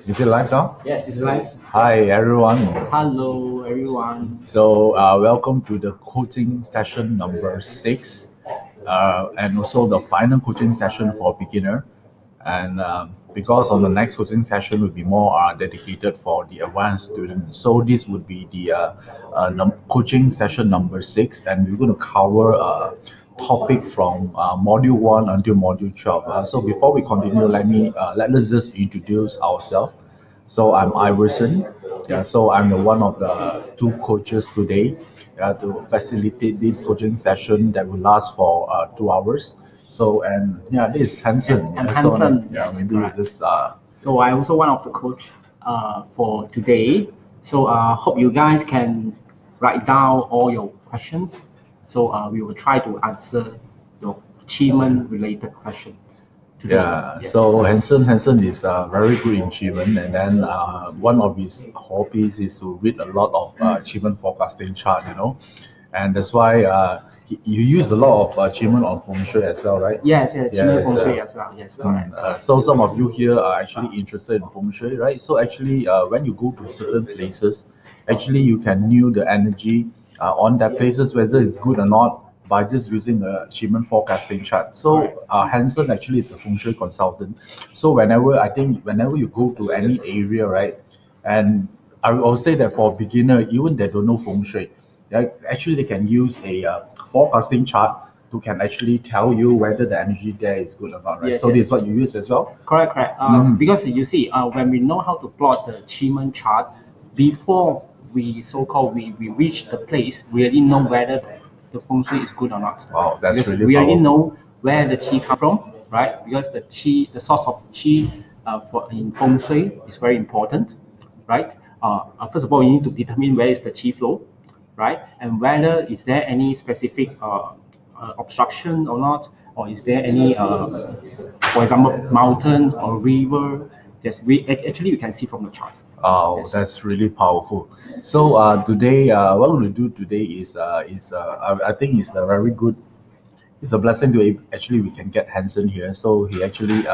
Is it live now? Yes, it's live. Hi, everyone. Hello, everyone. So, welcome to the coaching session number 6, and also the final coaching session for beginner. And because on the next coaching session will be more dedicated for the advanced student. So this would be the coaching session number 6, and we're going to cover topic from module 1 until module 12. So before we continue, let us just introduce ourselves. So I'm Iverson. Yeah, so I'm the one of the two coaches today to facilitate this coaching session that will last for 2 hours. So and yeah, this is Hansen. And Yeah, so Hansen, yeah, yes, maybe we correct. just So I also one of the coach for today. So hope you guys can write down all your questions. So we will try to answer your achievement related questions today. yeah. Yes. So Hansen is very good in achievement, and then one of his hobbies is to read a lot of achievement forecasting chart. And that's why you use a lot of achievement on feng shui as well, right? Yes, yes, achievement feng shui uh, as well. Yes, correct. so some of you here are actually interested in feng shui, right? So actually, when you go to certain places, actually you can know the energy on that places whether it's good or not by just using a achievement forecasting chart. So Hansen actually is a feng shui consultant. So whenever you go to any area, right, and I will say that for beginner, even they don't know feng shui, actually they can use a forecasting chart to can actually tell you whether the energy there is good or not, right? Yes, So yes. this is what you use as well. Correct, correct. Because you see, when we know how to plot the achievement chart, before we so-called we reach the place, we already know whether the feng shui is good or not. Wow, that's Because really we already powerful. know where the qi come from, right? Because the qi, the source of qi for in feng shui is very important, right? First of all, you need to determine where is the qi flow, right? And whether is there any specific obstruction or not, or is there any, for example, mountain or river? Yes, actually we can see from the chart. Oh, Yes. that's really powerful. So today, what we'll do today is I think it's a very good, it's a blessing to actually we can get Hansen here. So he actually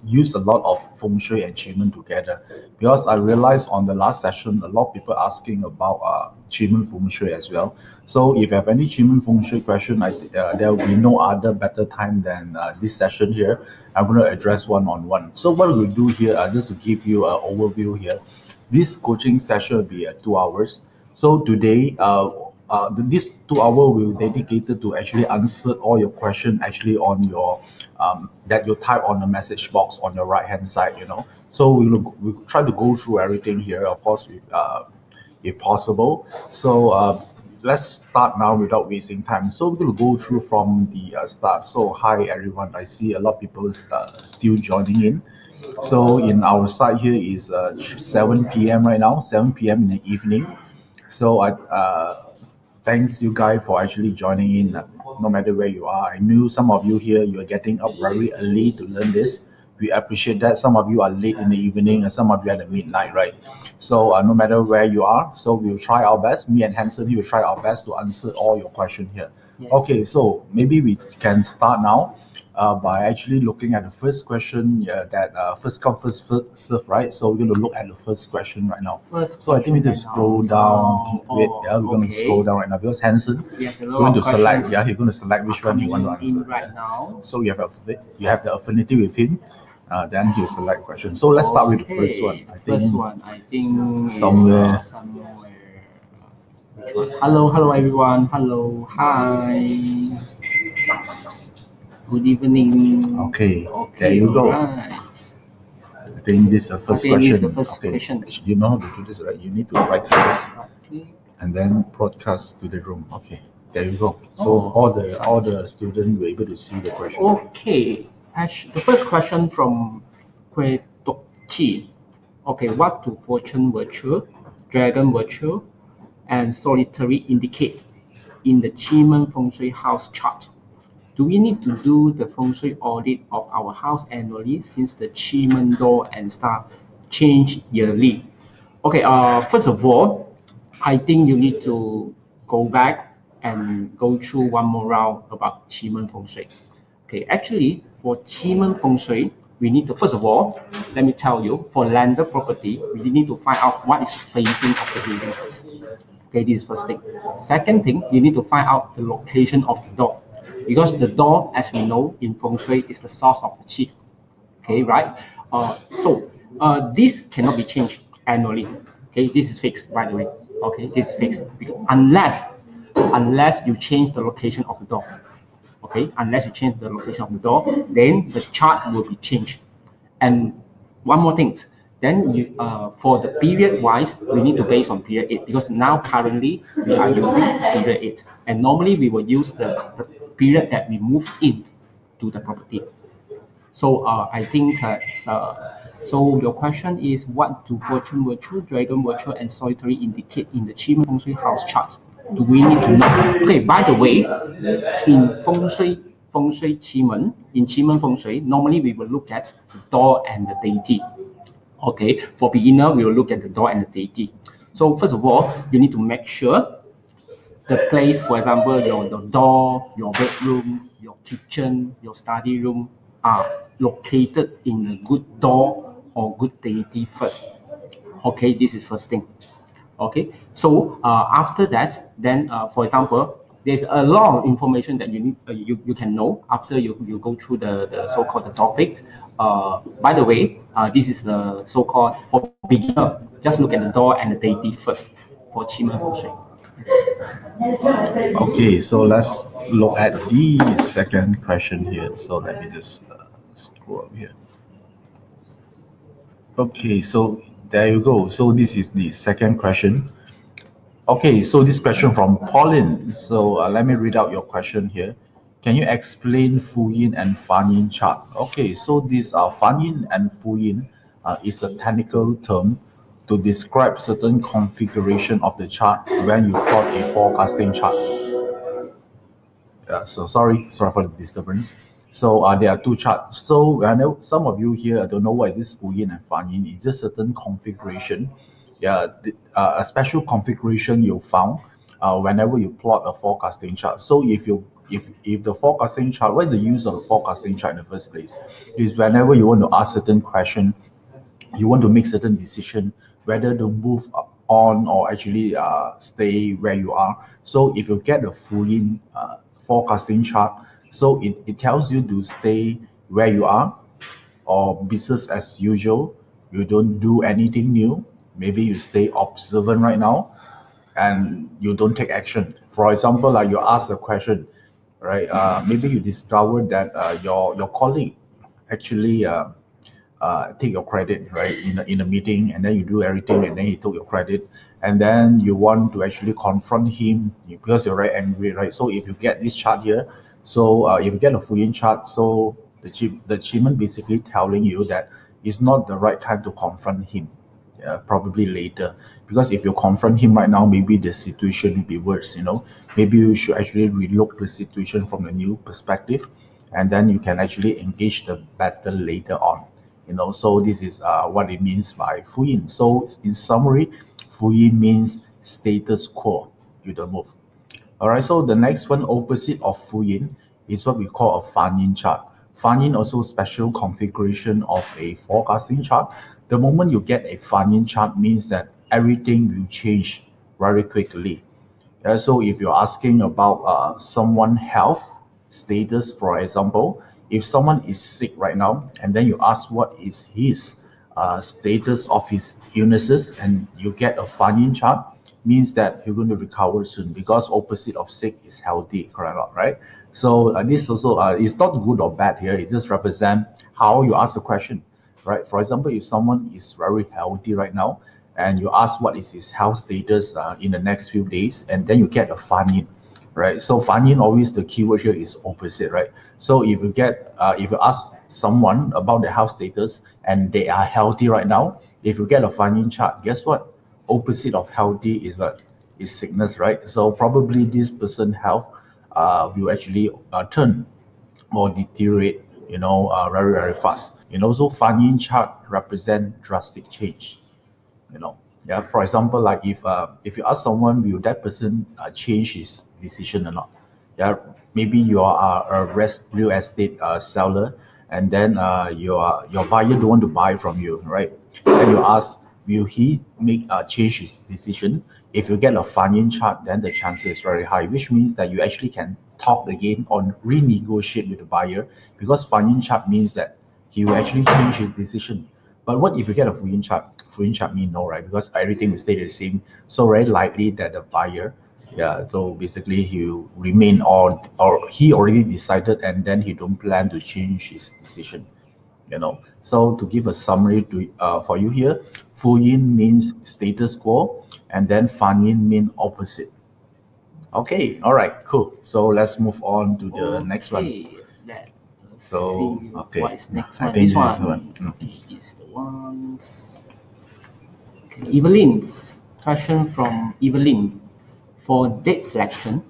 used a lot of feng shui and achievement together, because I realized on the last session a lot of people asking about achievement feng shui as well. So if you have any achievement feng shui question, there will be no other better time than this session here. I'm going to address one on one. So what we'll do here, just to give you an overview here, this coaching session will be 2 hours. So today, this 2 hour will dedicated to actually answer all your question actually on your that you type on the message box on your right hand side. So we'll try to go through everything here, of course, if possible. So let's start now without wasting time. So we're going to go through from the start. So hi everyone, I see a lot of people still joining in. So in our side here is 7 p.m. right now, 7 p.m. in the evening. So thanks you guys for actually joining in. No matter where you are, I knew some of you here you are getting up very early to learn this. We appreciate that. Some of you are late in the evening, and some of you are at midnight, right? So no matter where you are, so we'll try our best. Me and Hanson, we will try our best to answer all your questions here. Yes. Okay, so maybe we can start now by actually looking at the first question, that first come first serve, right? So we're going to look at the first question right now. First So I think we need to question right scroll now. down. Oh, Wait, yeah, we're going to okay. scroll down right now because Hanson Yes, a lot going of to select. questions Yeah, he's going to select which one he want to coming answer. in right Yeah. now. So you have the affinity with him. Then he'll select question. So let's start with the first one. Okay, I first think one I think somewhere. is somewhere. Which one? Hello, hello everyone. Hello, hi. Good evening. Okay, there Okay, you go. alright. I think this is the I first think this is question. the first Okay, question. you know how to do this, right? You need to write this Okay. and then broadcast to the room. Okay, there you go. So Oh, all the students were able to see the question. Okay, the first question from Kwe Tok Chi. Okay, what do fortune virtue, dragon virtue, and solitary indicate in the Chimen Feng Shui house chart? Do we need to do the Feng Shui audit of our house annually since the Chimen door and star change yearly? Okay, first of all, I think you need to go back and go through one more round about Qi Men Feng Shui. Okay, actually, for Qi Men Feng Shui, we need to, first of all, let me tell you, for landed property, we need to find out what is facing of the building first. Okay, this is first thing. Second thing, you need to find out the location of the door, because the door, as we know in feng shui, is the source of the qi. Okay, right? This cannot be changed annually. Okay, this is fixed, by the way. Okay, this is fixed unless you change the location of the door. Okay, unless you change the location of the door, then the chart will be changed. And one more thing, then you for the period wise, we need to base on period 8, because now currently we are using period 8, and normally we will use the period that we move in to the property. So I think so your question is, what do fortune virtue, dragon virtue, and solitary indicate in the Qi Feng Shui house chart? Do we need to know? Okay, by the way, in Feng Shui Qi in Qi Feng Shui, normally we will look at the door and the deity. Okay, for beginner, we will look at the door and the deity. So first of all, you need to make sure the place, for example, your door, your bedroom, your kitchen, your study room are located in a good door or good deity first. Okay, this is first thing. Okay, so after that, then for example, there's a lot of information that you need you can know after you go through the so-called the topic. By the way, this is the so-called for beginner. Just look at the door and the deity first for Qi Men Feng Shui. Okay, so let's look at the second question here. So let me just scroll up here. Okay, so there you go. So this is the second question. Okay, so this question from Pauline. So let me read out your question here. Can you explain Fu Yin and Fan Yin chart? Okay, so this Fan Yin and Fu Yin is a technical term to describe certain configuration of the chart when you plot a forecasting chart. So sorry for the disturbance. So there are two charts. So I know some of you here don't know what is this Fu Yin and Fan Yin. It's just certain configuration. Yeah, a special configuration you found whenever you plot a forecasting chart. So if the forecasting chart, what is the use of the forecasting chart in the first place? Is whenever you want to ask certain question, you want to make certain decision whether to move on or actually stay where you are. So if you get a Fu Yin forecasting chart, so it tells you to stay where you are or business as usual. You don't do anything new. Maybe you stay observant right now and you don't take action. For example, like you ask a question, right? Maybe you discover that your colleague actually take your credit, right, in a meeting, and then you do everything, and then he took your credit, and then you want to actually confront him because you're very angry, right? So if you get this chart here, so if you get a Fu Yin chart, so the achievement basically telling you that it's not the right time to confront him. Probably later, because if you confront him right now, maybe the situation will be worse. Maybe you should actually relook the situation from a new perspective, and then you can actually engage the battle later on. So this is what it means by Fu Yin. So in summary, Fu Yin means status quo. You don't move. All right. So the next one, opposite of Fu Yin, is what we call a Fan Yin chart. Fan Yin also special configuration of a forecasting chart. The moment you get a Fan Yin chart means that everything will change very quickly. So if you're asking about someone's health status, for example, if someone is sick right now, and then you ask what is his status of his illnesses, and you get a Fan Yin chart, means that you're going to recover soon, because opposite of sick is healthy, correct, right? So this also is not good or bad here. It just represent how you ask the question, right? For example, if someone is very healthy right now, and you ask what is his health status in the next few days, and then you get a Fan Yin, right? So Fan Yin, always the keyword here is opposite, right? So if you ask someone about their health status and they are healthy right now, if you get a Fan Yin chart, guess what? Opposite of healthy is what? Is sickness, right? So probably this person's health will actually turn or deteriorate, very, very fast. So Fan Yin chart represent drastic change. Yeah. For example, like if you ask someone, will that person change his decision or not? Yeah. Maybe you are a real estate seller, and then your buyer don't want to buy from you, right? Then you ask, will he make change his decision? If you get a Fan Yin chart, then the chances is very high, which means that you actually can talk again on renegotiate with the buyer, because Fan Yin chart means that he will actually change his decision. But what if you get a Fu Yin chart? Fu Yin chart means no, right? Because everything will stay the same. So very likely that the buyer, yeah, so basically he will remain on, or he already decided and then he don't plan to change his decision. So to give a summary to for you here, Fu Yin means status quo, and then Fan Yin mean opposite. Okay, all right, cool. So let's move on to the next one. Let's So, see okay, what is next I one. think This this one. is the one. Okay, this is the ones. Okay, Evelyn's question from Evelyn. For date selection,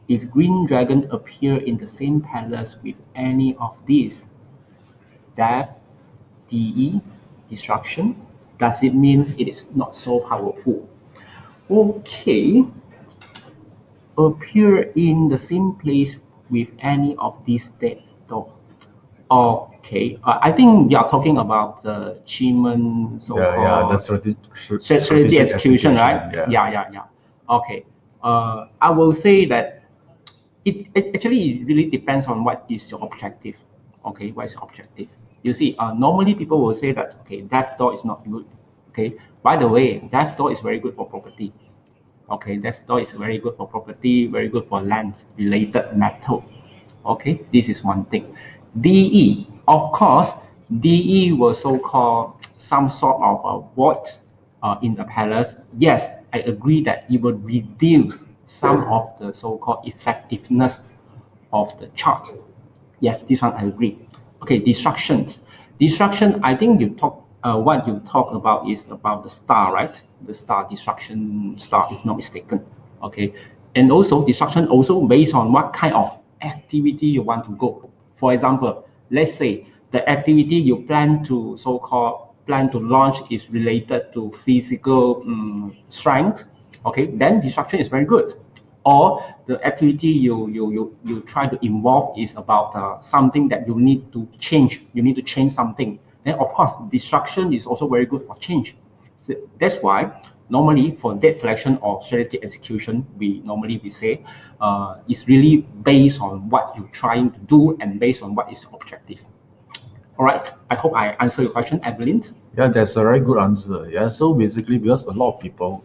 if green dragon appear in the same palace with any of these, death, DE, destruction, does it mean it is not so powerful? Okay, appear in the same place with any of these dead dog. Okay, I think you are talking about the achievement, Yeah, the so-called strategic strategy execution, right? Yeah. Yeah. Okay. I will say that it actually really depends on what is your objective. Okay, what is your objective? You see, normally people will say that okay, death door is not good. Okay, by the way, death door is very good for property. Okay, death door is very good for property, very good for land related metal. Okay, this is one thing. DE, of course, DE was so-called some sort of a void in the palace. Yes, I agree that it will reduce some of the so-called effectiveness of the chart. Yes, this one I agree. Okay, destruction. Destruction, I think what you talk about is about the star, right? The star destruction star, if not mistaken. Okay, and also destruction also based on what kind of activity you want to go. For example, let's say the activity you plan to plan to launch is related to physical strength. Okay, then destruction is very good. Or the activity you try to involve is about something that you need to change. You need to change something. Then of course, destruction is also very good for change. So that's why normally for date selection or strategy execution, we say it's really based on what you're trying to do and based on what is objective. All right. I hope I answer your question, Evelyn. Yeah, that's a very good answer. Yeah, so basically, because a lot of people,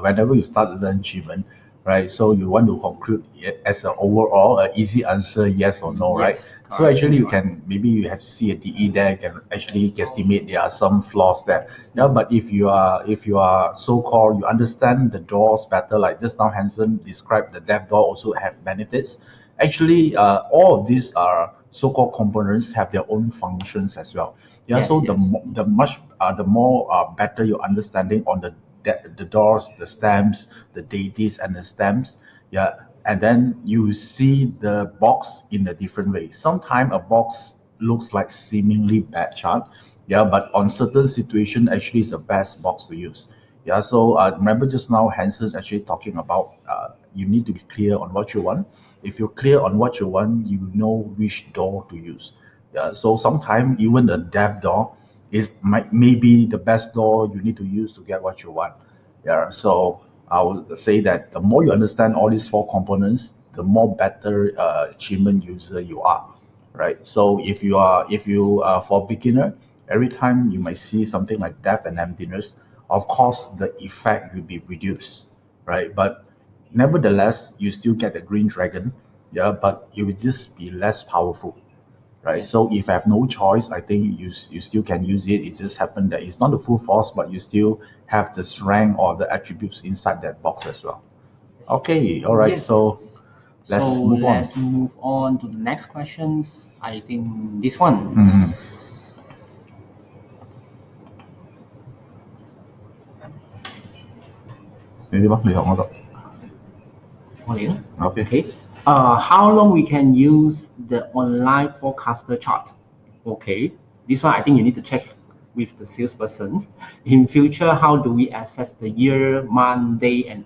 whenever you start learn achievement, right? So you want to conclude it as an overall, easy answer, yes or no, right? Yes, So correct. actually, you can maybe you have to see a DE there, you can actually guesstimate there are some flaws there. Yeah, but if you are so-called, you understand the doors better, like just now Hanson described, the depth door also have benefits. Actually, all of these are so-called components have their own functions as well. Yeah, Yes, so yes. the more better your understanding on the doors, the stamps, the deities, and the stamps. Yeah, and then you see the box in a different way. Sometimes a box looks like seemingly bad chart. Yeah, but on certain situation, actually, it's the best box to use. Yeah, so remember just now Hanson actually talking about you need to be clear on what you want. If you're clear on what you want, you know which door to use. Yeah, so sometimes even the dev door maybe the best door you need to use to get what you want. Yeah, so I would say that the more you understand all these four components, the more better achievement user you are, right? So if you for beginner, every time you might see something like death and emptiness, of course the effect will be reduced, right? But nevertheless, you still get the green dragon, yeah, but it will just be less powerful, right? So if I have no choice, I think you still can use it. It just happened that it's not the full force, but you still have the strength or the attributes inside that box as well. Okay, all right. Yes. So let's So move on. let's move on to the next questions. I think this one. Mhm. Maybe bác học nó Okay. Okay. How long we can use the online forecaster chart? Okay. This one I think you need to check with the salesperson. In future, how do we access the year, month, day, and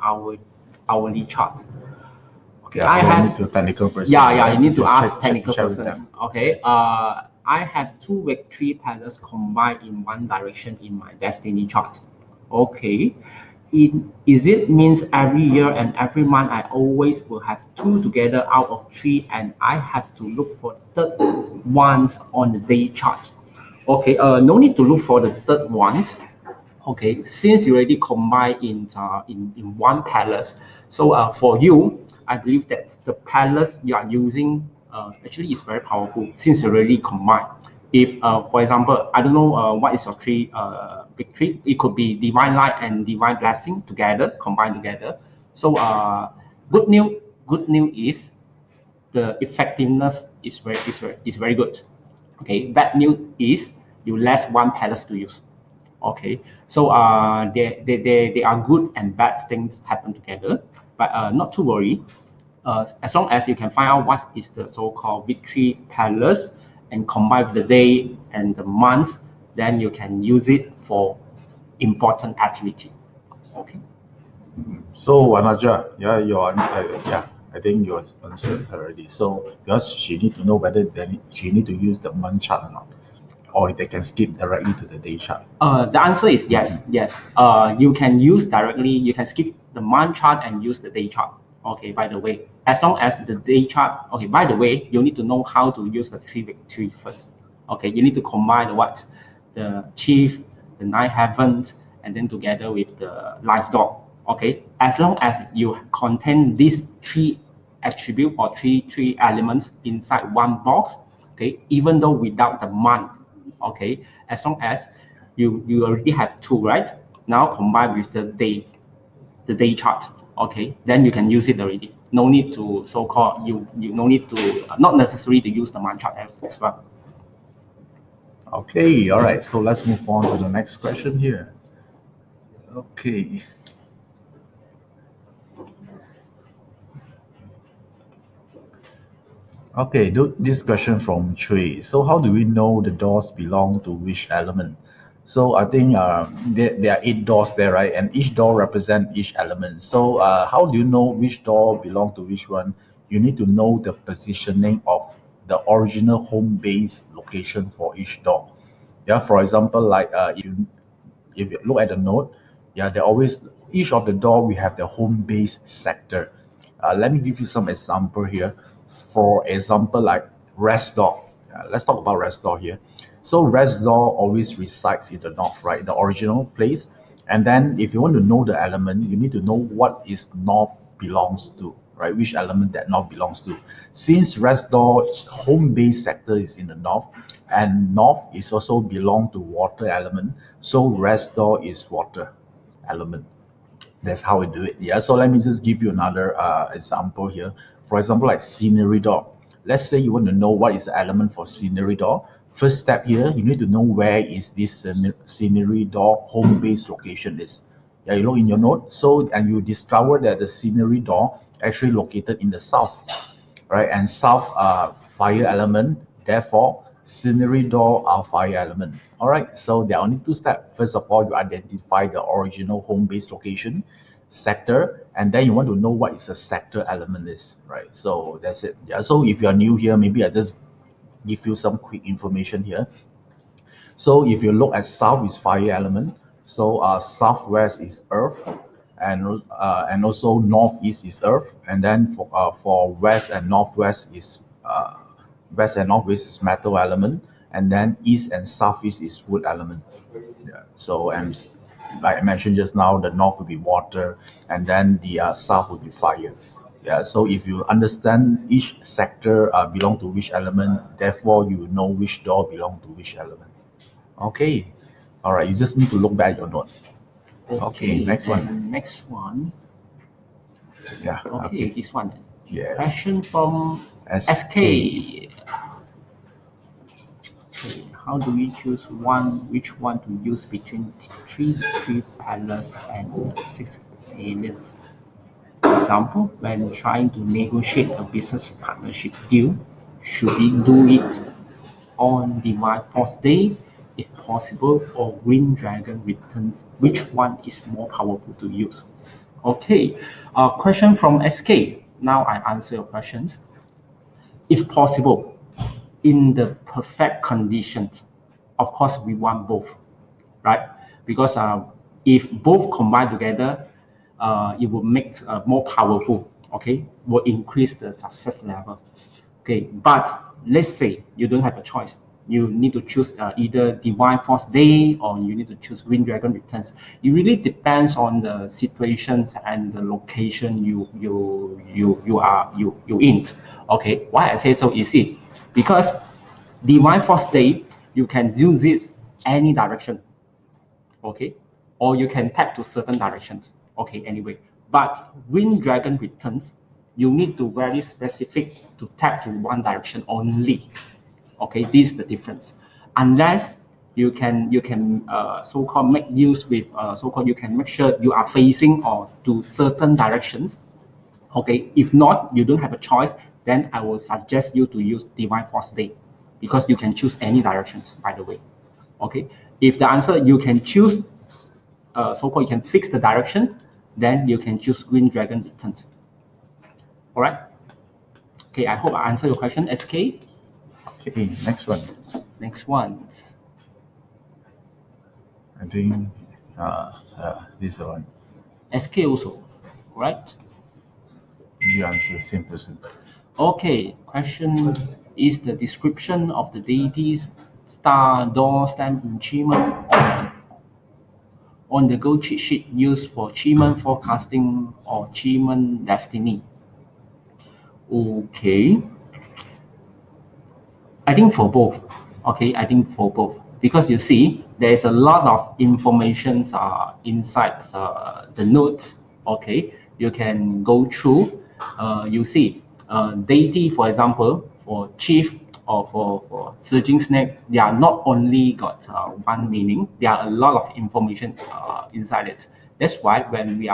hourly chart? Okay, Yeah, I so have need to technical person. yeah, you need to check- ask check- technical check with person. them. Okay. I have two victory palace combined in one direction in my destiny chart. Okay. Is it means every year and every month I always will have two together out of three and I have to look for third ones on the day chart? Okay, no need to look for the third ones. Okay, since you already combine in one palace, so for you, I believe that the palace you are using actually is very powerful since you already combined. If, for example, I don't know what is your three big three, it could be divine light and divine blessing together, combined together. So good news is the effectiveness is very good. Okay, bad news is you less one palace to use. Okay, so they are good and bad things happen together, but not to worry. As long as you can find out what is the so-called victory palace and combine with the day and the month, then you can use it for important activity. Okay. So Anaja, yeah, yeah, I think you answered already. So because she need to know whether she need to use the month chart or not, or they can skip directly to the day chart. The answer is yes, yes. You can use directly, you can skip the month chart and use the day chart. Okay, by the way, as long as the day chart, okay, by the way, you need to know how to use the three victory first. Okay, you need to combine the what? The chief, the nine heavens, and then together with the life dog. Okay, as long as you contain these three attribute or three elements inside one box, okay, even though without the month, okay, as long as you already have two, right? Now combine with the day chart, okay, then you can use it already. No need to so-called you no need to not necessary to use the month chart as well. Okay, all right. So let's move on to the next question here. Okay. Okay, this question from Chui. So how do we know the doors belong to which element? So I think there are 8 doors there, right? And each door represent each element. So how do you know which door belong to which one? You need to know the positioning of the original home base location for each door. Yeah, for example, like if you look at the note, yeah, they always each of the door we have the home base sector. Let me give you some example here. For example, like rest door. Let's talk about rest door here. So rest door always resides in the north, right? The original place. And then if you want to know the element, you need to know what is north belongs to, right? Which element that north belongs to. Since rest door home base sector is in the north, and north is also belong to water element, so rest door is water element. That's how we do it. Yeah, so let me just give you another example here. For example, like scenery door. Let's say you want to know what is the element for scenery door. First step here, you need to know where is this scenery door home base location is. Yeah, you look in your note. So and you discover that the scenery door actually located in the south, right? And south fire element. Therefore, scenery door are fire element. All right. So there are only 2 steps. First of all, you identify the original home base location, sector, and then you want to know what is a sector element is, right? So that's it. Yeah. So if you are new here, maybe I just give you some quick information here. So if you look at south is fire element, so southwest is earth, and also northeast is earth, and then for west and northwest is west and northwest is metal element, and then east and southeast is wood element. Yeah. So like I mentioned just now, the north will be water, and then the south will be fire. Yeah. So if you understand each sector belong to which element, therefore you know which door belong to which element. Okay. All right. You just need to look back at your note. Okay. Next one. And next one. Yeah. Okay, this one. Yes. Question from SK. Okay, how do we choose which one to use between three palace and 6 aliens? Example, when trying to negotiate a business partnership deal, should we do it on Divine Force Day, if possible, or Green Dragon Returns? Which one is more powerful to use? Okay, question from SK. Now I answer your questions. If possible, in the perfect conditions, of course, we want both, right? Because if both combine together, it will make more powerful, okay? Will increase the success level, okay? But let's say you don't have a choice. You need to choose either Divine Force Day or you need to choose Green Dragon Returns. It really depends on the situations and the location you in. Okay, why I say so? You see, because Divine Force Day you can use it any direction, okay, or you can tap to certain directions, okay. Anyway, but Green Dragon Returns, you need to very specific to tap to one direction only. Okay, this is the difference. Unless you can so-called make use with so-called you can make sure you are facing or to certain directions. Okay, if not, you don't have a choice, then I will suggest you to use Divine Force Day because you can choose any directions, by the way. Okay, if the answer you can choose so-called you can fix the direction, then you can choose Green Dragon Returns. All right. Okay, I hope I answered your question, SK. Okay, next one. Next one. I think this one. SK also, right? You answer, same person. Okay, question is the description of the deity's star door stamp in Chiman on the Go cheat sheet used for Chiman forecasting or Chiman destiny. Okay, I think for both. Okay, I think for both because you see there is a lot of information inside the notes. Okay, you can go through. You see deity, for example, for chief or for surging snake, they are not only got one meaning. There are a lot of information inside it. That's why when we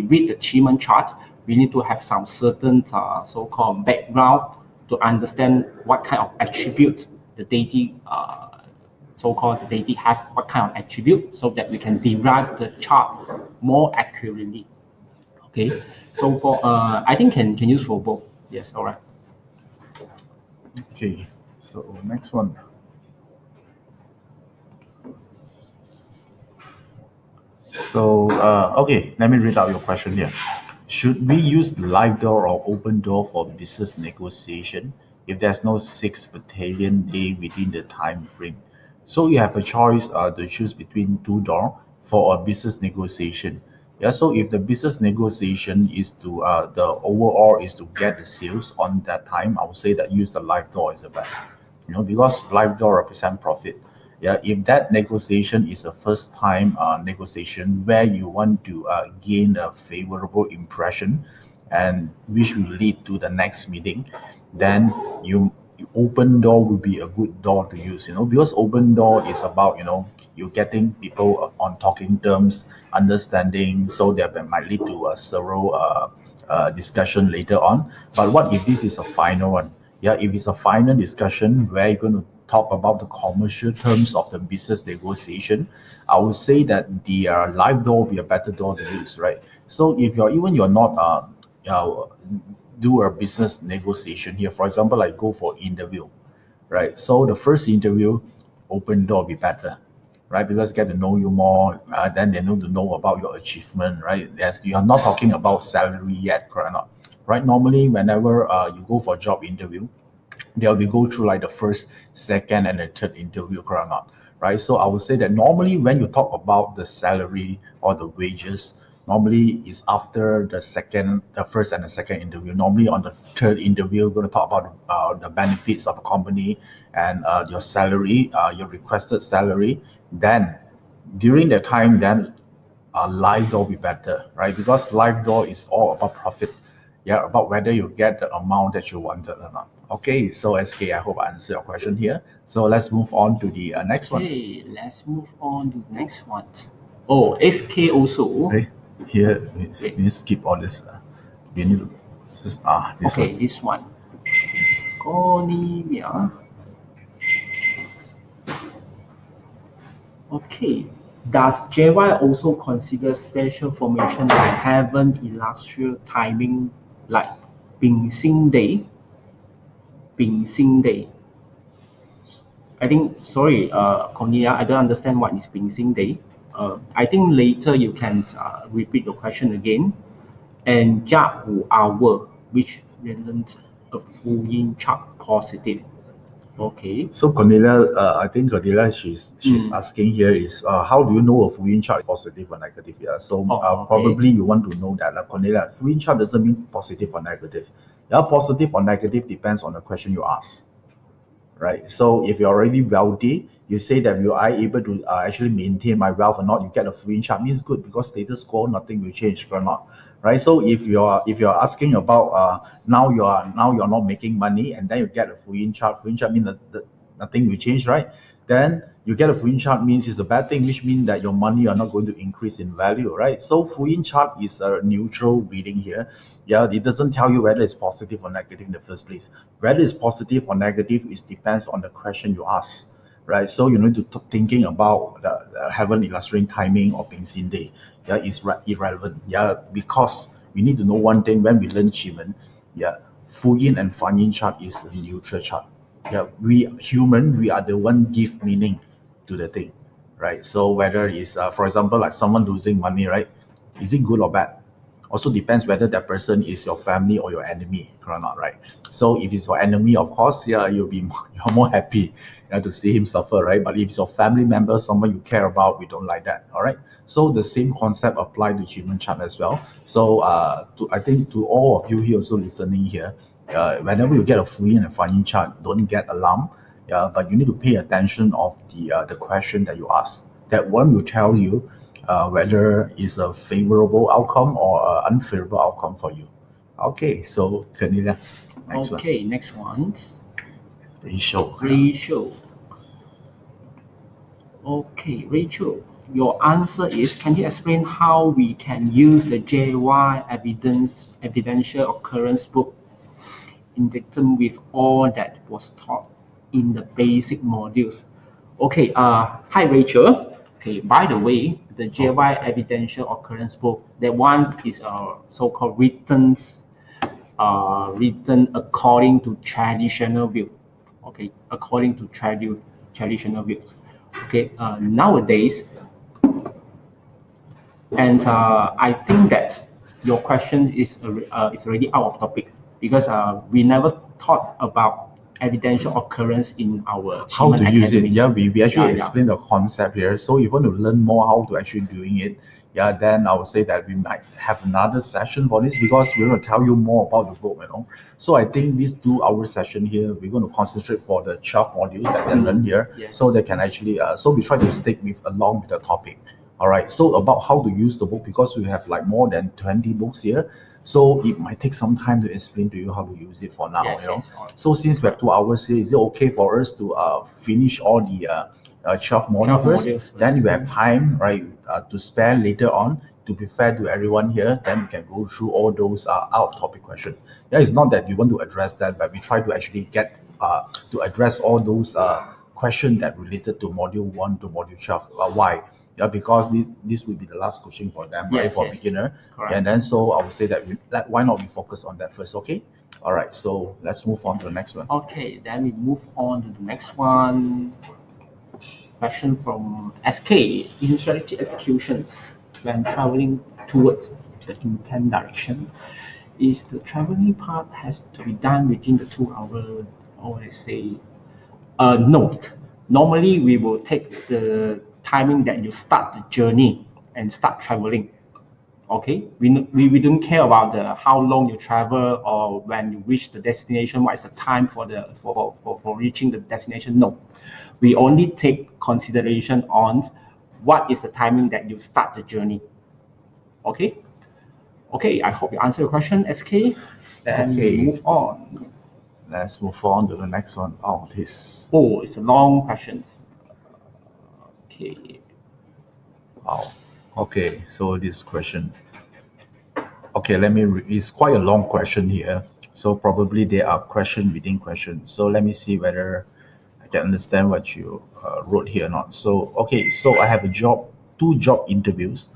read the Chiman chart, we need to have some certain so-called background to understand what kind of attribute the deity, so-called the deity have, what kind of attribute, so that we can derive the chart more accurately. Okay, so for I think can use for both. Yes, all right. Okay, so next one. So okay, let me read out your question here. Should we use the live door or open door for business negotiation if there's no 6 battalion day within the time frame? So you have a choice to choose between two door for a business negotiation. Yeah, so if the business negotiation is to the overall is to get the sales on that time, I would say that use the live door is the best. Because live door represent profit. Yeah, if that negotiation is a first time negotiation where you want to gain a favorable impression and which will lead to the next meeting, then open door will be a good door to use, because open door is about, you getting people on talking terms, understanding, so that might lead to a thorough discussion later on. But what if this is a final one? Yeah, if it's a final discussion where you're going to talk about the commercial terms of the business negotiation, I would say that the live door will be a better door to use, right? So if you're not do a business negotiation here, for example, like go for interview, right? So the first interview, open door will be better, right? Because get to know you more, then they know to know about your achievement, right? As you are not talking about salary yet, correct or not? Right? Normally, whenever you go for a job interview, they'll be go through like the first, second, and the third interview, correct or not? Right? So I would say that normally when you talk about the salary or the wages, normally it's after the first and the second interview. Normally on the third interview, we're going to talk about the benefits of the company and your salary, your requested salary. Then during that time, then live door will be better, right? Because live door is all about profit. Yeah, about whether you get the amount that you wanted or not. Okay, so SK, I hope I answered your question here. So let's move on to the next one. Okay, let's move on to the next one. Oh, SK also. Okay, here we skip all this. We need to just this Okay, one. this one. Yes. Cornelia. Okay. Does JY also consider special formation like heaven illustrial timing like Bing Sing Day? Bing Sing Day. I think, sorry, Cornelia, I don't understand what is Bing Day. I think later you can repeat your question again. And Jia Wu hour, which relent a full yin chart positive. Okay. So Cornelia, I think Cornelia, she's asking here is how do you know a Fuyin chart is positive or negative? Yeah. So Okay. probably you want to know that, Cornelia, Fuyin chart doesn't mean positive or negative. Yeah, positive or negative depends on the question you ask, right? So if you're already wealthy, you say that you are able to actually maintain my wealth or not, you get a free chart, means good because status quo, nothing will change or not, right? So if you're asking about now you're not making money and then you get a free chart means that nothing will change, right? Then you get a Fuyin chart means it's a bad thing, which means that your money are not going to increase in value, right? So Fuyin chart is a neutral reading here. Yeah, it doesn't tell you whether it's positive or negative in the first place. Whether it's positive or negative, it depends on the question you ask, right? So you need to thinking about the heaven illustrating timing or Ping Xin Day. Yeah, is irrelevant. Yeah, because we need to know one thing when we learn Qi. Yeah, Fuyin and Fanyin chart is a neutral chart. Yeah, we human, we are the one give meaning to the thing, right? So whether it's for example like someone losing money, right? Is it good or bad? Also depends whether that person is your family or your enemy or not, right? So if it's your enemy, of course, yeah, you're more happy, to see him suffer, right? But if it's your family member, someone you care about, we don't like that. All right. So the same concept apply to achievement chart as well. So I think to all of you here also listening here, whenever you get a free and a funny chart, don't get alarmed. Yeah, but you need to pay attention of the question that you ask. That one will tell you whether it's a favorable outcome or an unfavorable outcome for you. Okay, so Cornelia, next one. Okay, next one. Ratio. Ratio. Okay, Rachel, your answer is, can you explain how we can use the JY evidential occurrence book in tandem with all that was taught in the basic modules? Okay, hi Rachel. Okay, by the way, the JY evidential occurrence book, that one is a so-called written according to traditional view. Okay, according to traditional views. Okay, nowadays, and I think that your question is already out of topic because we never thought about evidential occurrence in our How to Qi Men use it? Academy. Yeah, we actually Yeah. explain the concept here. So if you want to learn more how to actually doing it, yeah, then I would say that we might have another session for this because we're going to tell you more about the book. So I think this 2 hour session here, we're going to concentrate for the 12 modules that they learn here. Yes. So they can actually, so we try to stick with along with the topic. All right, so about how to use the book, because we have like more than 20 books here, so it might take some time to explain to you how to use it for now. Yes, yes. So since we have 2 hours here, is it okay for us to finish all the 12 modules 12 first? modules first. Then we have time, right, to spare later on. To be fair to everyone here, then we can go through all those out of topic questions. Yeah, it's not that we want to address that, but we try to actually get to address all those questions that related to module 1 to module 12. Why? Yeah, because this will be the last question for them, right? Yes, For yes. beginner. Correct. And then so I would say that why not we focus on that first, okay? All right, so let's move on to the next one. Okay, then we move on to the next one. Question from SK. In strategy executions, when traveling towards the intent direction, is the traveling part has to be done within the 2 hour, or let's say, no. Normally, we will take the timing that you start the journey and start traveling. Okay, we don't care about how long you travel or when you reach the destination, what is the time for reaching the destination. No, we only take consideration on what is the timing that you start the journey. Okay, I hope you answer your question, SK. Then Okay. we move on. Let's move on to the next one. Oh, this. Oh, it's a long questions. Okay. Wow. Okay, so this question. Okay, let me it's quite a long question here. So probably there are question within question. So let me see whether I can understand what you wrote here or not. So, okay, so I have two job interviews.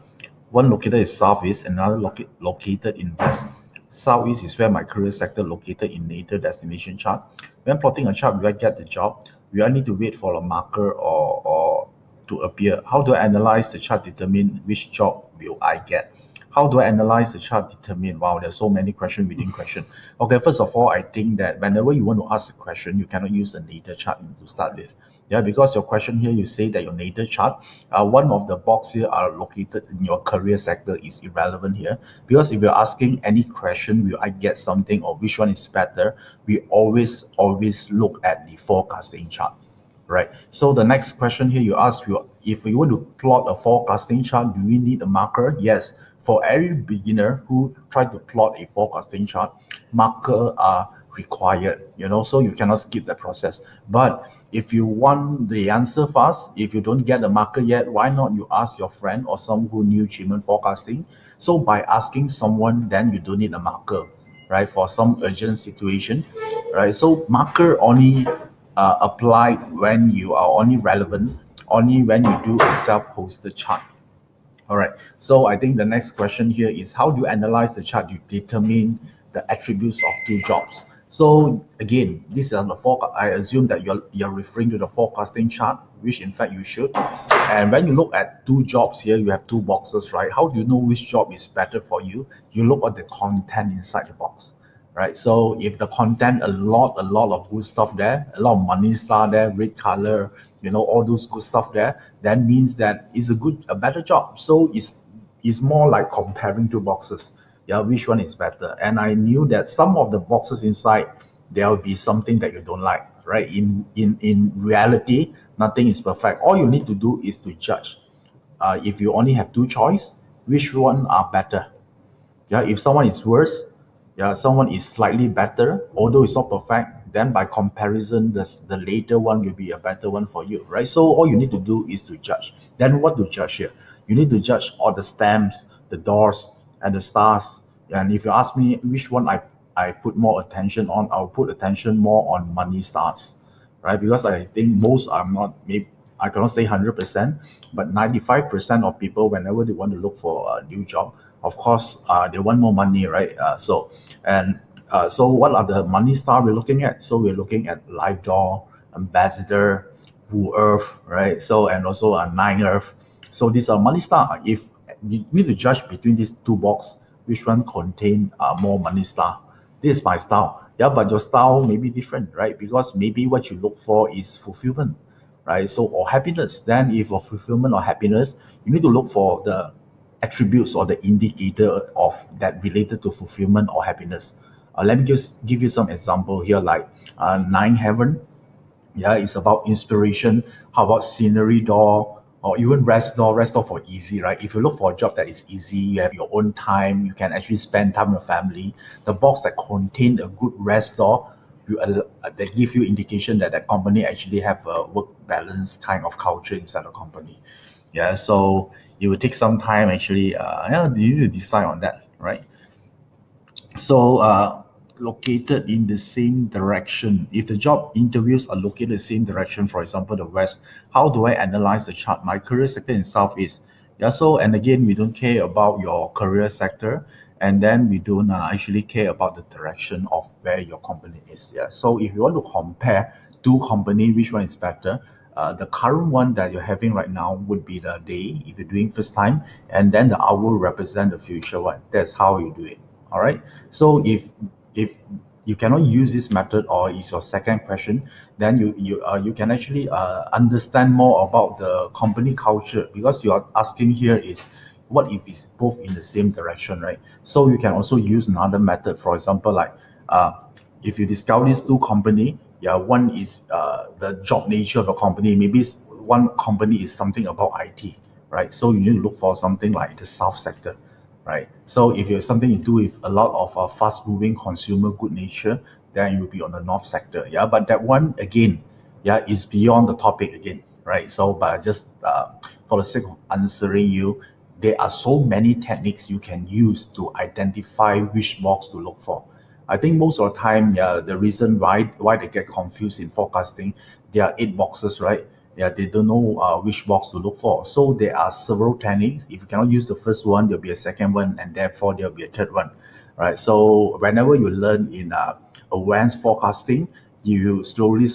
One located in Southeast, another located in West. Southeast is where my career sector located in natal destination chart. When plotting a chart, will I get the job? Will I need to wait for a marker or to appear? How do I analyze the chart, determine which job will I get? How do I analyze the chart, determine? Wow, there's so many questions within question. Okay, first of all, I think that whenever you want to ask a question, you cannot use the natal chart to start with. Yeah, because your question here, you say that your natal chart, one of the box here are located in your career sector is irrelevant here. Because if you're asking any question, will I get something or which one is better, we always look at the forecasting chart, right? So the next question here you ask, if we want to plot a forecasting chart, do we need a marker? Yes. For every beginner who try to plot a forecasting chart, marker are required, so you cannot skip that process. But if you want the answer fast, if you don't get the marker yet, why not you ask your friend or someone who knew Chiman forecasting? So by asking someone, then you don't need a marker, right? For some urgent situation, right? So marker only apply when you are only relevant, only when you do a self-hosted chart. All right. So I think the next question here is how do you analyze the chart? You determine the attributes of two jobs. So again, this is the forecast. I assume that you're referring to the forecasting chart, which in fact you should. And when you look at two jobs here, you have two boxes, right? How do you know which job is better for you? You look at the content inside the box, right? So if the content, a lot of good stuff there, a lot of money star there, red color, all those good stuff there, that means that it's a better job. So it's more like comparing two boxes. Yeah, which one is better? And I knew that some of the boxes inside, there will be something that you don't like, right? In reality, nothing is perfect. All you need to do is to judge. If you only have two choice, which one are better? Yeah, if someone is worse, yeah, someone is slightly better, although it's not perfect, then by comparison, the later one will be a better one for you, right? So all you need to do is to judge. Then what to judge here? You need to judge all the stamps, the doors, and the stars. And if you ask me which one I put more attention on, I'll put attention more on money stars, right? Because I think most are not, maybe I cannot say 100%, but 95% of people, whenever they want to look for a new job, of course, they want more money, right? So what are the money star we're looking at? So we're looking at Live Door, Ambassador, Blue Earth, right? So and also Nine Earth. So these are money star. If you need to judge between these two boxes, which one contain more money star? This is my style. Yeah, but your style may be different, right? Because maybe what you look for is fulfillment, right? So or happiness. Then if for fulfillment or happiness, you need to look for the attributes or the indicator of that related to fulfillment or happiness. Let me just give you some example here, like Nine Heaven. Yeah, it's about inspiration. How about Scenery Door or even Rest Door? Rest Door for easy, right? If you look for a job that is easy, you have your own time, you can actually spend time with your family. The box that contain a good Rest Door, they give you indication that that company actually have a work balance kind of culture inside the company. Yeah, so it will take some time actually. Yeah, you need to decide on that, right? So located in the same direction. If the job interviews are located in the same direction, for example, the west, how do I analyze the chart? My career sector in southeast. Yeah, so and again, we don't care about your career sector, and then we don't actually care about the direction of where your company is. Yeah, so if you want to compare two company, which one is better? The current one that you're having right now would be the day if you're doing first time, and then the hour represent the future one. That's how you do it. All right. So if you cannot use this method or is your second question, then you can actually understand more about the company culture, because you are asking here is what if it's both in the same direction, right? So you can also use another method, for example, like uh, if you discover these two company, yeah, one is the job nature of the company. Maybe one company is something about IT, right? So you need to look for something like the south sector, right? So if you have something to do with a lot of fast-moving consumer good nature, then you will be on the north sector. Yeah, but that one again, yeah, is beyond the topic again, right? So, but just for the sake of answering you, there are so many techniques you can use to identify which box to look for. I think most of the time, yeah, the reason why they get confused in forecasting, there are 8 boxes, right? Yeah, they don't know which box to look for. So there are several techniques. If you cannot use the first one, there'll be a second one, and therefore there'll be a third one, right? So whenever you learn in advanced forecasting, you slowly,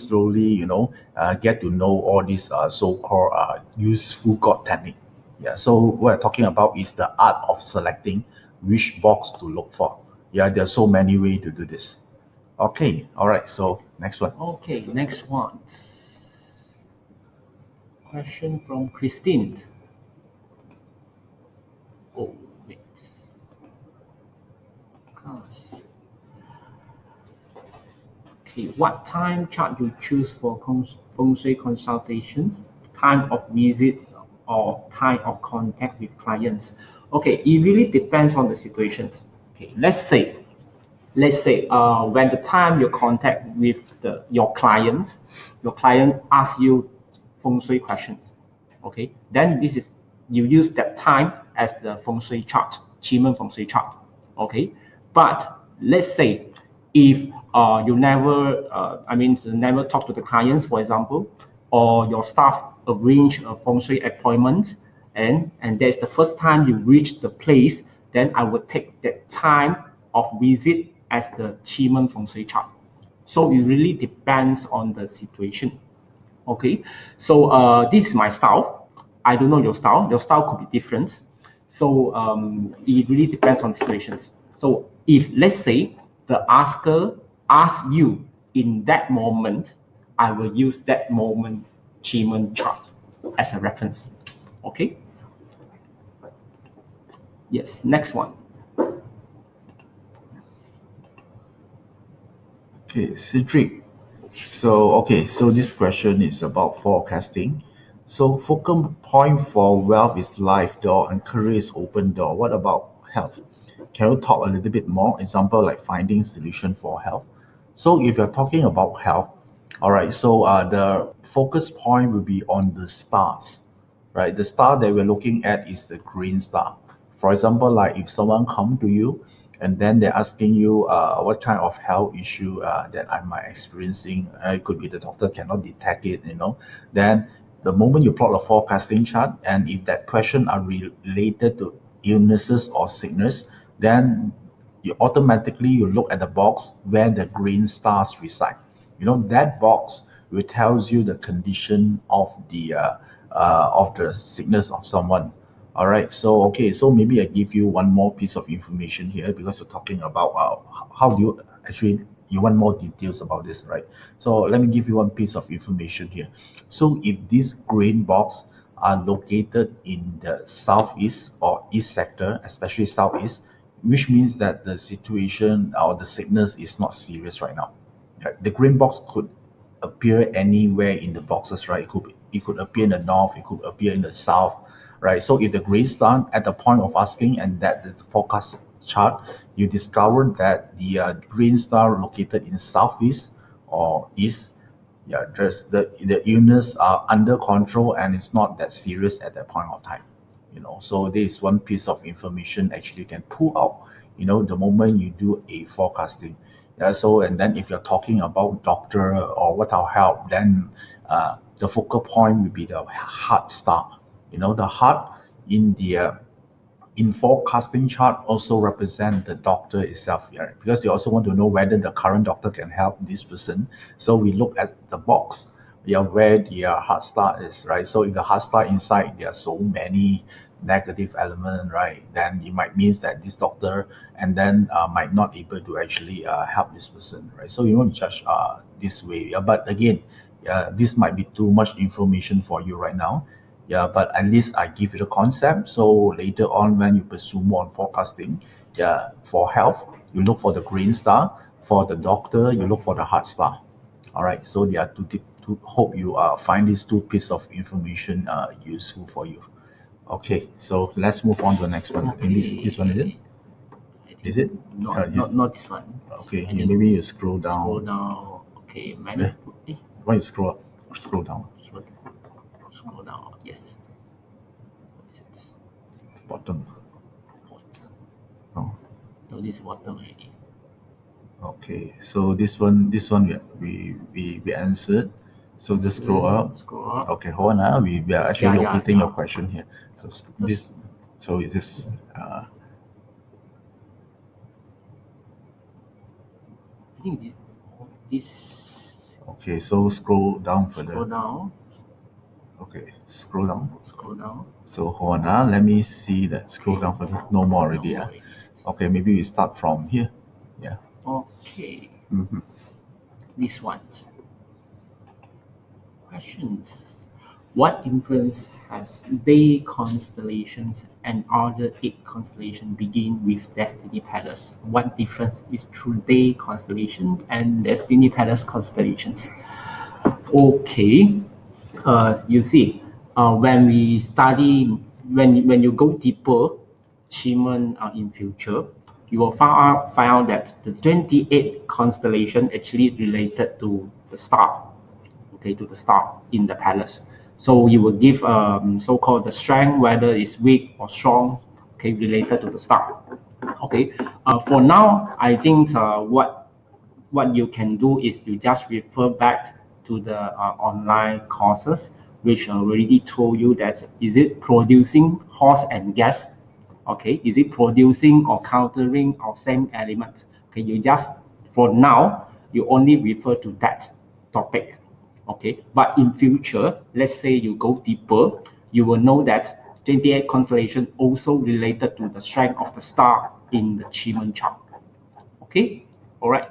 get to know all these so-called useful God technique. Yeah. So what I'm talking about is the art of selecting which box to look for. Yeah, there's so many ways to do this. Okay. All right. So next one. Okay, next one. Question from Christine. Oh, wait. Gosh. Okay, what time chart you choose for feng shui consultations? Time of visit or time of contact with clients? Okay, it really depends on the situations. Okay, let's say when the time you contact with your clients, your client asks you feng shui questions. Okay, then this is you use that time as the feng shui chart, Qi feng shui chart. Okay, but let's say if you never, never talk to the clients, for example, or your staff arrange a feng shui appointment, and that's the first time you reach the place, then I would take that time of visit as the Qi feng shui chart. So it really depends on the situation. Okay, so this is my style. I don't know your style. Your style could be different. So it really depends on situations. So if let's say the asker asks you in that moment, I will use that moment Qi chart as a reference. Okay. Yes. Next one. Okay, Cedric. So this question is about forecasting. So focal point for wealth is life door and career is open door. What about health? Can you talk a little bit more? Example like finding solution for health. So if you're talking about health, all right. So the focus point will be on the stars, right? The star that we're looking at is the green star. For example, like if someone come to you and then they're asking you what kind of health issue that I might experiencing, it could be the doctor cannot detect it, then the moment you plot a forecasting chart, and if that question are related to illnesses or sickness, then you automatically you look at the box where the green stars reside. That box will tells you the condition of the sickness of someone. All right. So okay. So maybe I give you one more piece of information here because you're talking about how do you actually you want more details about this, right? So let me give you one piece of information here. So if this green box are located in the southeast or east sector, especially southeast, which means that the situation or the sickness is not serious right now. Right? The green box could appear anywhere in the boxes, right? It could appear in the north, it could appear in the south, right? So if the green star at the point of asking and that is the forecast chart, you discover that the green star located in southeast or east, yeah, there's the illness are under control and it's not that serious at that point of time. So this is one piece of information actually you can pull out, the moment you do a forecasting. Yeah, so and then if you're talking about doctor or what our help, then the focal point will be the heart star. The heart in the in forecasting chart also represent the doctor itself here because you also want to know whether the current doctor can help this person. So we look at the box, yeah, where the heart star is, right? So if the heart star inside there are so many negative element, right, then it might means that this doctor and then might not able to actually help this person, right? So you want to judge this way, yeah, but again, this might be too much information for you right now. Yeah, but at least I give you the concept. So later on, when you pursue more on forecasting, yeah, for health, you look for the green star. For the doctor, you look for the heart star. All right. So yeah, to hope you find these two pieces of information useful for you. Okay. So let's move on to the next one. I think this one is it. Is it? Not this one. Okay. Maybe you scroll down. Scroll down. Okay, Why you scroll down? Scroll down. Yes. What is it? Bottom. Bottom. Oh. No, this is bottom already. Okay, so this one we answered. So just scroll up. Scroll up. Okay, hold on. We are actually Yeah, locating yeah. your question here. So this, so is this think this. Okay, so scroll down further. Scroll down. Okay, scroll down. Scroll down. So hold on, let me see that. Scroll down further. No more already. No, Okay, maybe we start from here. Yeah. Okay. Mm-hmm. This one. Questions. What influence has day constellations and other 8 constellations begin with Destiny Palace? What difference is through day constellations and Destiny Palace constellations? Okay, you see, when we study, when you go deeper, achievement in future, you will find out that the 28 constellation actually related to the star, okay, to the star in the palace. So you will give so-called the strength, whether it's weak or strong, okay, related to the star. Okay, for now, I think what you can do is you just refer back to the online courses, which already told you that is it producing horse and gas, okay, is it producing or countering or same element, okay, you just for now you only refer to that topic, okay, but in future, let's say you go deeper, you will know that 28 constellation also related to the strength of the star in the achievement chart. Okay, all right.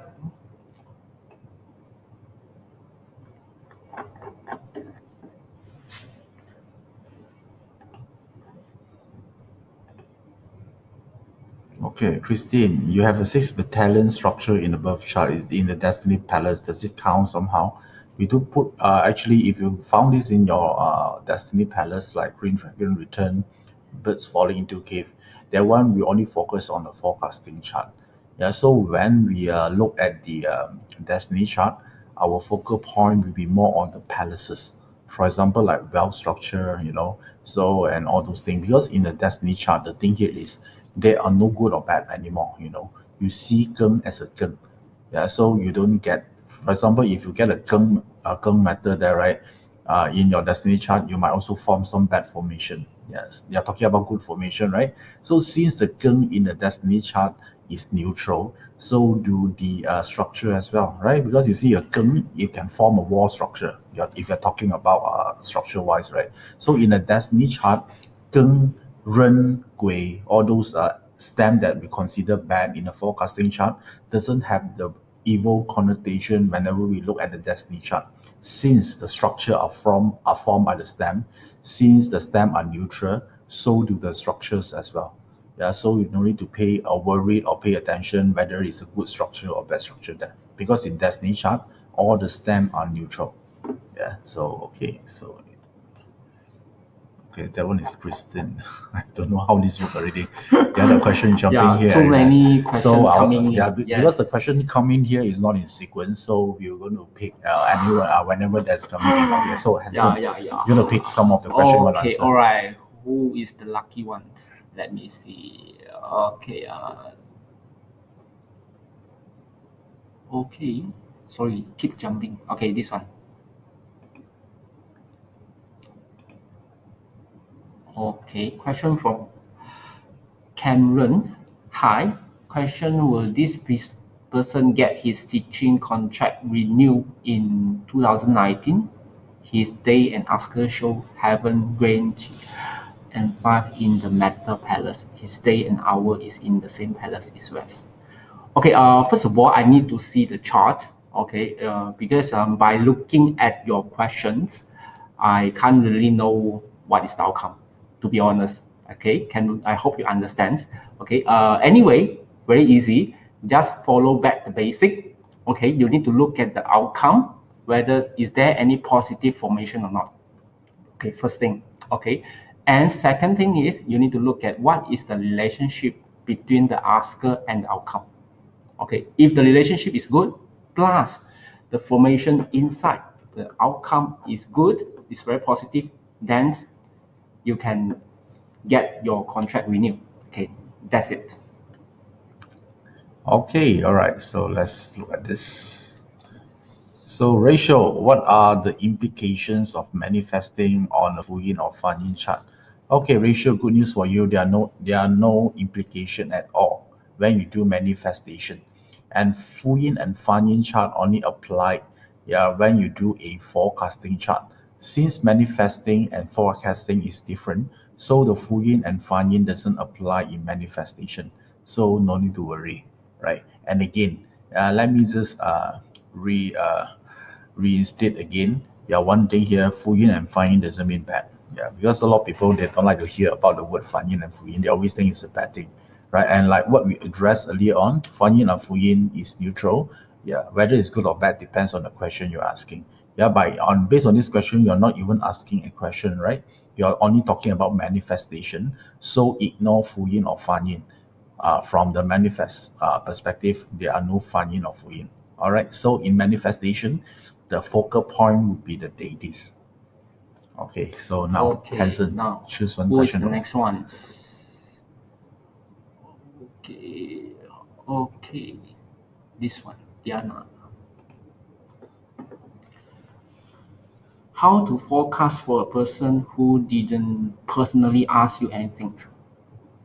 Okay, Christine, you have a 6 battalion structure in the birth chart is in the Destiny Palace. Does it count somehow? We do put actually, if you found this in your Destiny Palace, like Green Dragon Return, Birds Falling into Cave, that one we only focus on the forecasting chart. Yeah, so when we look at the Destiny chart, our focal point will be more on the palaces. For example, like wealth structure, so and all those things. Because in the Destiny chart, the thing here is there are no good or bad anymore. You see Geng as a Geng. Yeah, so you don't get, for example, if you get a Geng matter there, right? In your destiny chart, you might also form some bad formation. Yes, you're talking about good formation, right? So since the Geng in the destiny chart is neutral, so do the structure as well, right? Because you see a Geng, it can form a wall structure. If you're talking about structure-wise, right? So in a destiny chart, Geng, Ren, Gui, all those stem that we consider bad in a forecasting chart doesn't have the evil connotation whenever we look at the destiny chart. Since the structure are formed by the stem, since the stem are neutral, so do the structures as well. Yeah, so you don't need to pay or worry or pay attention whether it's a good structure or bad structure there. Because in destiny chart, all the stem are neutral. Yeah, so okay, so okay, that one is Kristen. I don't know how this works already. The other question jumping Yeah, here. too many questions coming in. Yeah, because the Yes. question coming here is not in sequence, so we're going to pick anyone whenever that's coming in. Okay, so Hanson, Yeah. you're going to pick some of the question you want to Okay, answer. all right. Who is the lucky one? Let me see. Okay. Okay. Sorry, keep jumping. Okay, this one. Okay, question from Cameron. Hi. Question: will this person get his teaching contract renewed in 2019? His day and asker show heaven, range, and 5 in the metal palace. His day and hour is in the same palace as well. Okay, first of all, I need to see the chart, okay, because by looking at your questions, I can't really know what is the outcome, to be honest, okay, I hope you understand, okay, anyway, very easy, just follow back the basic, okay, you need to look at the outcome, whether is there any positive formation or not, okay, first thing, okay, and second thing is you need to look at what is the relationship between the asker and the outcome. Okay, if the relationship is good, plus the formation inside the outcome is good, is very positive, then you can get your contract renewed. Okay, that's it. Okay, all right. So let's look at this. So Rachel, what are the implications of manifesting on a full yin or fan yin chart? Okay, Rachel, good news for you. There are no implication at all when you do manifestation. And Fu Yin and Fan Yin chart only apply when you do a forecasting chart. Since manifesting and forecasting is different, so the Fu Yin and Fan Yin doesn't apply in manifestation. So no need to worry, right? And again, let me just re reinstate again. Yeah, one thing here, Fu Yin and Fan Yin doesn't mean bad. Yeah, because a lot of people they don't like to hear about the word Fan Yin and Fu Yin. They always think it's a bad thing, right? And like what we addressed earlier on, Fan Yin and Fu Yin is neutral. Yeah, whether it's good or bad depends on the question you're asking. Yeah, based on this question, you're not even asking a question, right? You're only talking about manifestation. So ignore Fu Yin or Fan Yin. From the manifest perspective, there are no Fan Yin or Fu Yin. All right. So in manifestation, the focal point would be the deities. Okay. So now, Okay, Hanson, now choose one who is question. the next one? Okay, okay, this one, Diana. How to forecast for a person who didn't personally ask you anything?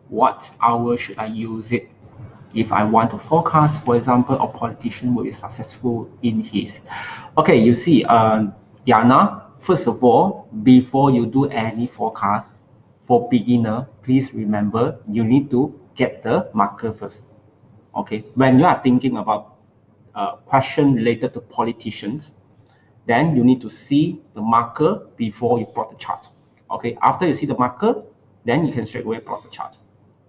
What hour should I use it? If I want to forecast, for example, a politician will be successful in his. Okay, you see, Diana, first of all, before you do any forecast for beginner, please remember you need to get the marker first. Okay, when you are thinking about a question related to politicians, then you need to see the marker before you plot the chart. Okay, after you see the marker, then you can straight away plot the chart.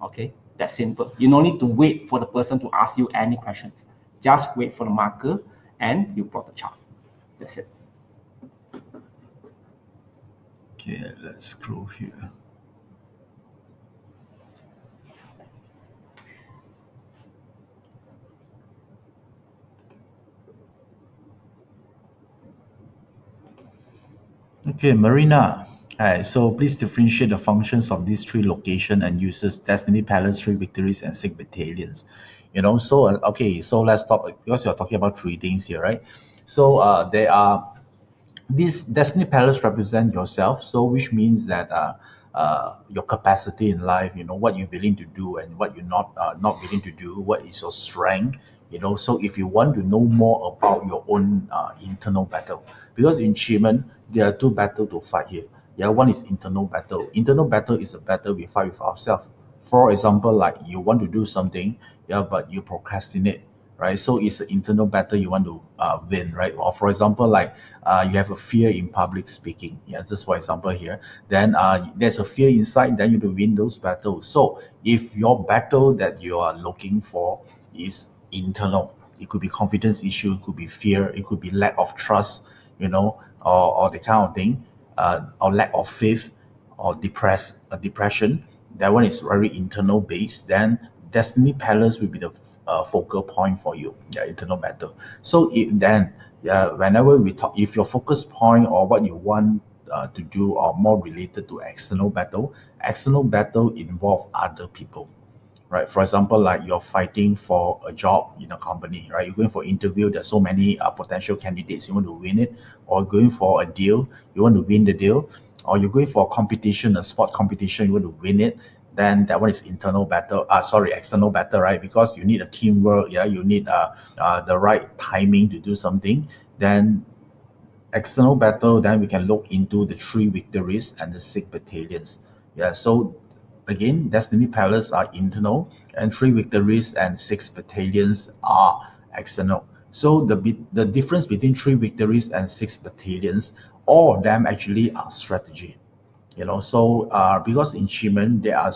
Okay, that's simple. You don't need to wait for the person to ask you any questions. Just wait for the marker and you plot the chart. That's it. Okay, let's scroll here. Okay, Marina. Alright, so please differentiate the functions of these three location and uses Destiny Palace, three victories, and six battalions. So okay, so let's talk because you're talking about three things here, right? So there are this Destiny Palace represent yourself, so which means that your capacity in life, what you're willing to do and what you're not willing to do, what is your strength, so if you want to know more about your own internal battle, because in Shimon there are two battles to fight here. Yeah, one is internal battle. Internal battle is a battle we fight with ourselves. For example, like you want to do something, yeah, but you procrastinate, right? So it's an internal battle you want to win, right? Or for example, like you have a fear in public speaking. Yeah, just for example here. Then there's a fear inside, then you have to win those battles. So if your battle that you are looking for is internal, it could be confidence issue, it could be fear, it could be lack of trust, or the kind of thing, or lack of faith, or depression. That one is very internal based. Then Destiny Palace will be the focal point for you, yeah, internal battle. So then, yeah, whenever we talk, if your focus point or what you want to do are more related to external battle involve other people, right? For example, like you're fighting for a job in a company, right? You're going for interview. There's so many potential candidates. You want to win it, or going for a deal. You want to win the deal, or you're going for a competition, a sport competition. You want to win it. Then that one is internal battle. Sorry, external battle, right? Because you need a teamwork. Yeah, you need the right timing to do something. Then external battle, then we can look into the three victories and the six battalions. Yeah, so again, Destiny Palace are internal, and three victories and six battalions are external. So the difference between three victories and six battalions, all of them actually are strategy. So because in Shimon there are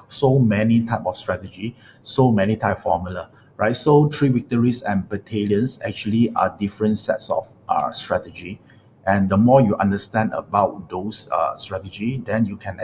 so many type of strategy, so many type formula, right? So three victories and battalions actually are different sets of strategy, and the more you understand about those strategy, then you can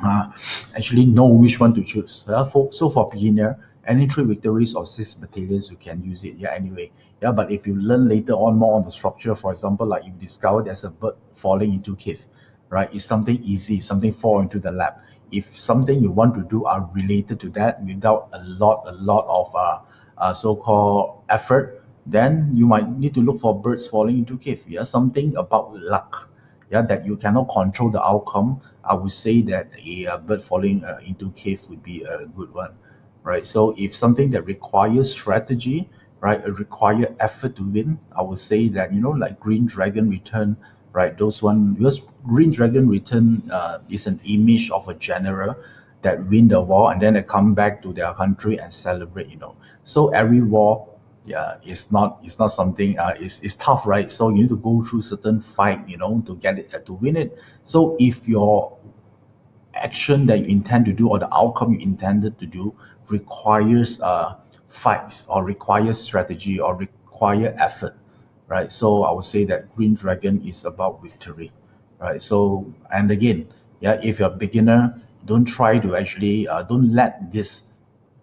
uh, actually know which one to choose. So for beginner, any three victories or six battalions, you can use it. Yeah, anyway. Yeah, but if you learn later on more on the structure, for example, like you discover there's a bird falling into cave, right? It's something easy, something fall into the lap. If something you want to do are related to that without a lot of so-called effort, then you might need to look for birds falling into cave. Yeah, something about luck, yeah, that you cannot control the outcome. I would say that a bird falling into cave would be a good one. right? So if something that requires strategy, right, require effort to win, I would say that, like Green Dragon Return, right, those one, because Green Dragon Return is an image of a general that win the war and then they come back to their country and celebrate. So every war, yeah, it's not something, it's tough, right? So you need to go through certain fight, to get it, to win it. So if your action that you intend to do or the outcome you intended to do requires fights or requires strategy or require effort, right? So I would say that Green Dragon is about victory, right? So, and again, yeah, if you're a beginner, don't try to actually, don't let this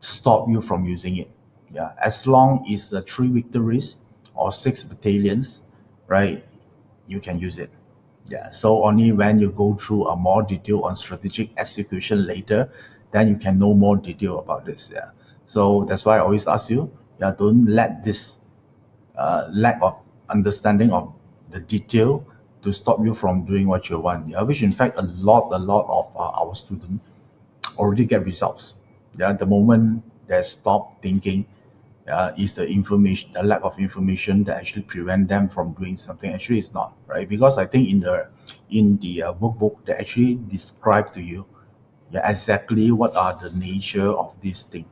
stop you from using it. Yeah, as long as 3 victories or 6 battalions, right, you can use it. Yeah, so only when you go through a more detail on strategic execution later, then you can know more detail about this. Yeah, so that's why I always ask you, yeah, don't let this lack of understanding of the detail to stop you from doing what you want. Yeah, which in fact a lot of our students already get results. Yeah, the moment they stop thinking, is the information, the lack of information that actually prevent them from doing something. Actually, it's not, right? Because I think in the workbook they actually describe to you, yeah, exactly what are the nature of this thing.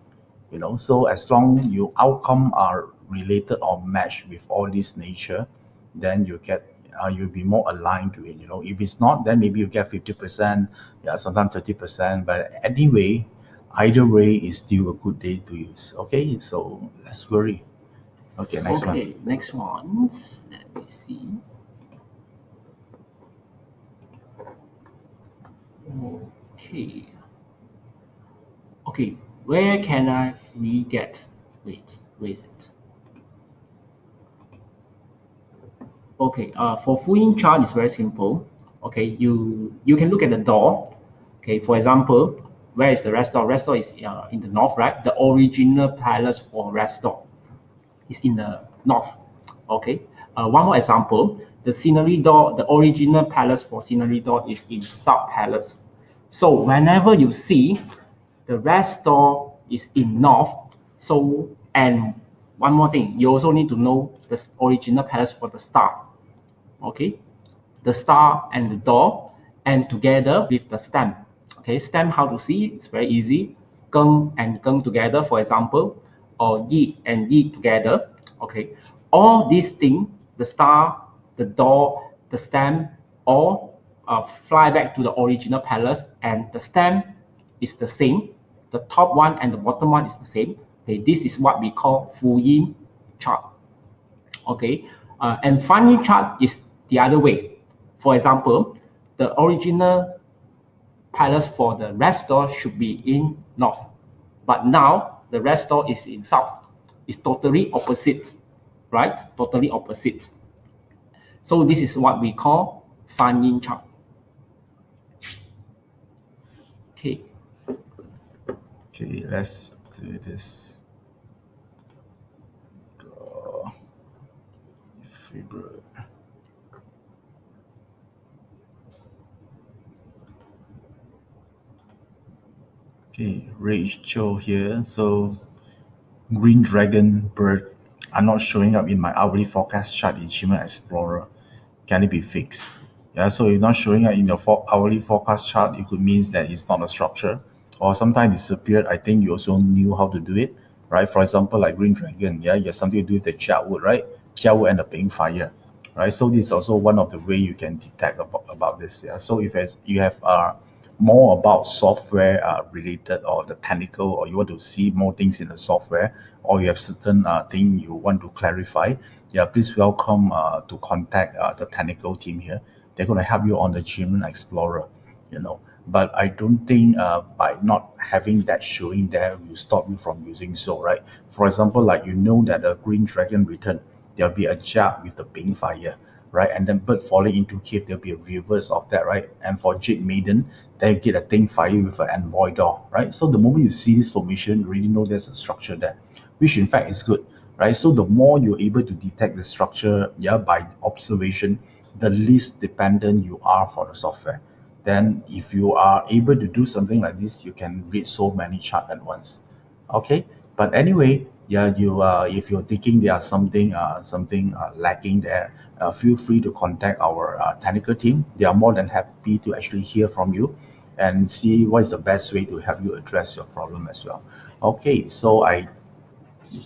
So as long your outcome are related or matched with all this nature, then you'll be more aligned to it. If it's not, then maybe you get 50%, yeah, sometimes 30%. But anyway, either way is still a good day to use. Okay, so let's worry. Okay, next one. Okay, next one. Let me see. Okay. Okay, where can we get? Wait. Okay, for Fuyin chart is very simple. Okay, you can look at the door. Okay, for example, where is the rest door? Rest door is in the north, right? The original palace for rest door is in the north. Okay, one more example. The scenery door, the original palace for scenery door is in south palace. So whenever you see the rest door is in north, so and one more thing, you also need to know the original palace for the star. Okay, the star and the door, and together with the stem. Okay, stem, how to see? It's very easy. Geng and geng together, for example, or yi and yi together. Okay, all these things, the star, the door, the stem, all fly back to the original palace, and the stem is the same. The top one and the bottom one is the same. Okay, this is what we call Fuyin chart. Okay, and Fanyi chart is the other way. For example, the original palace for the rest door should be in north, but now the rest door is in south. It's totally opposite, right? Totally opposite. So this is what we call Fanyin chart. Okay. Okay, let's do this. Go. Favorite. Okay, Rachel here. So Green Dragon bird are not showing up in my hourly forecast chart in Achievement Explorer. Can it be fixed? Yeah, so if not showing up in your hourly forecast chart, it could means that it's not a structure, or sometimes disappeared. I think you also knew how to do it, right? For example, like Green Dragon, yeah, you have something to do with the Jiawu, right? Jiawu and the Ping Fire, right? So this is also one of the way you can detect about this. Yeah. So if you have more about software related or the technical, or you want to see more things in the software, or you have certain thing you want to clarify, yeah, please welcome to contact the technical team here. They're going to help you on the Achievement Explorer. But I don't think by not having that showing there will stop you from using so, right? For example, like that a Green Dragon Return, there'll be a jab with the Ping Fire, right? And then bird falling into cave, there'll be a reverse of that, right? And for Jade Maiden, then you get a Thing Fire with an Envoy Door, right? So the moment you see this formation, you already know there's a structure there, which in fact is good, right? So the more you're able to detect the structure, yeah, by observation, the least dependent you are for the software. Then if you are able to do something like this, you can read so many charts at once. Okay, but anyway, yeah, you if you're thinking there's something lacking there, feel free to contact our technical team. They are more than happy to actually hear from you and see what is the best way to help you address your problem as well. Okay, so I'm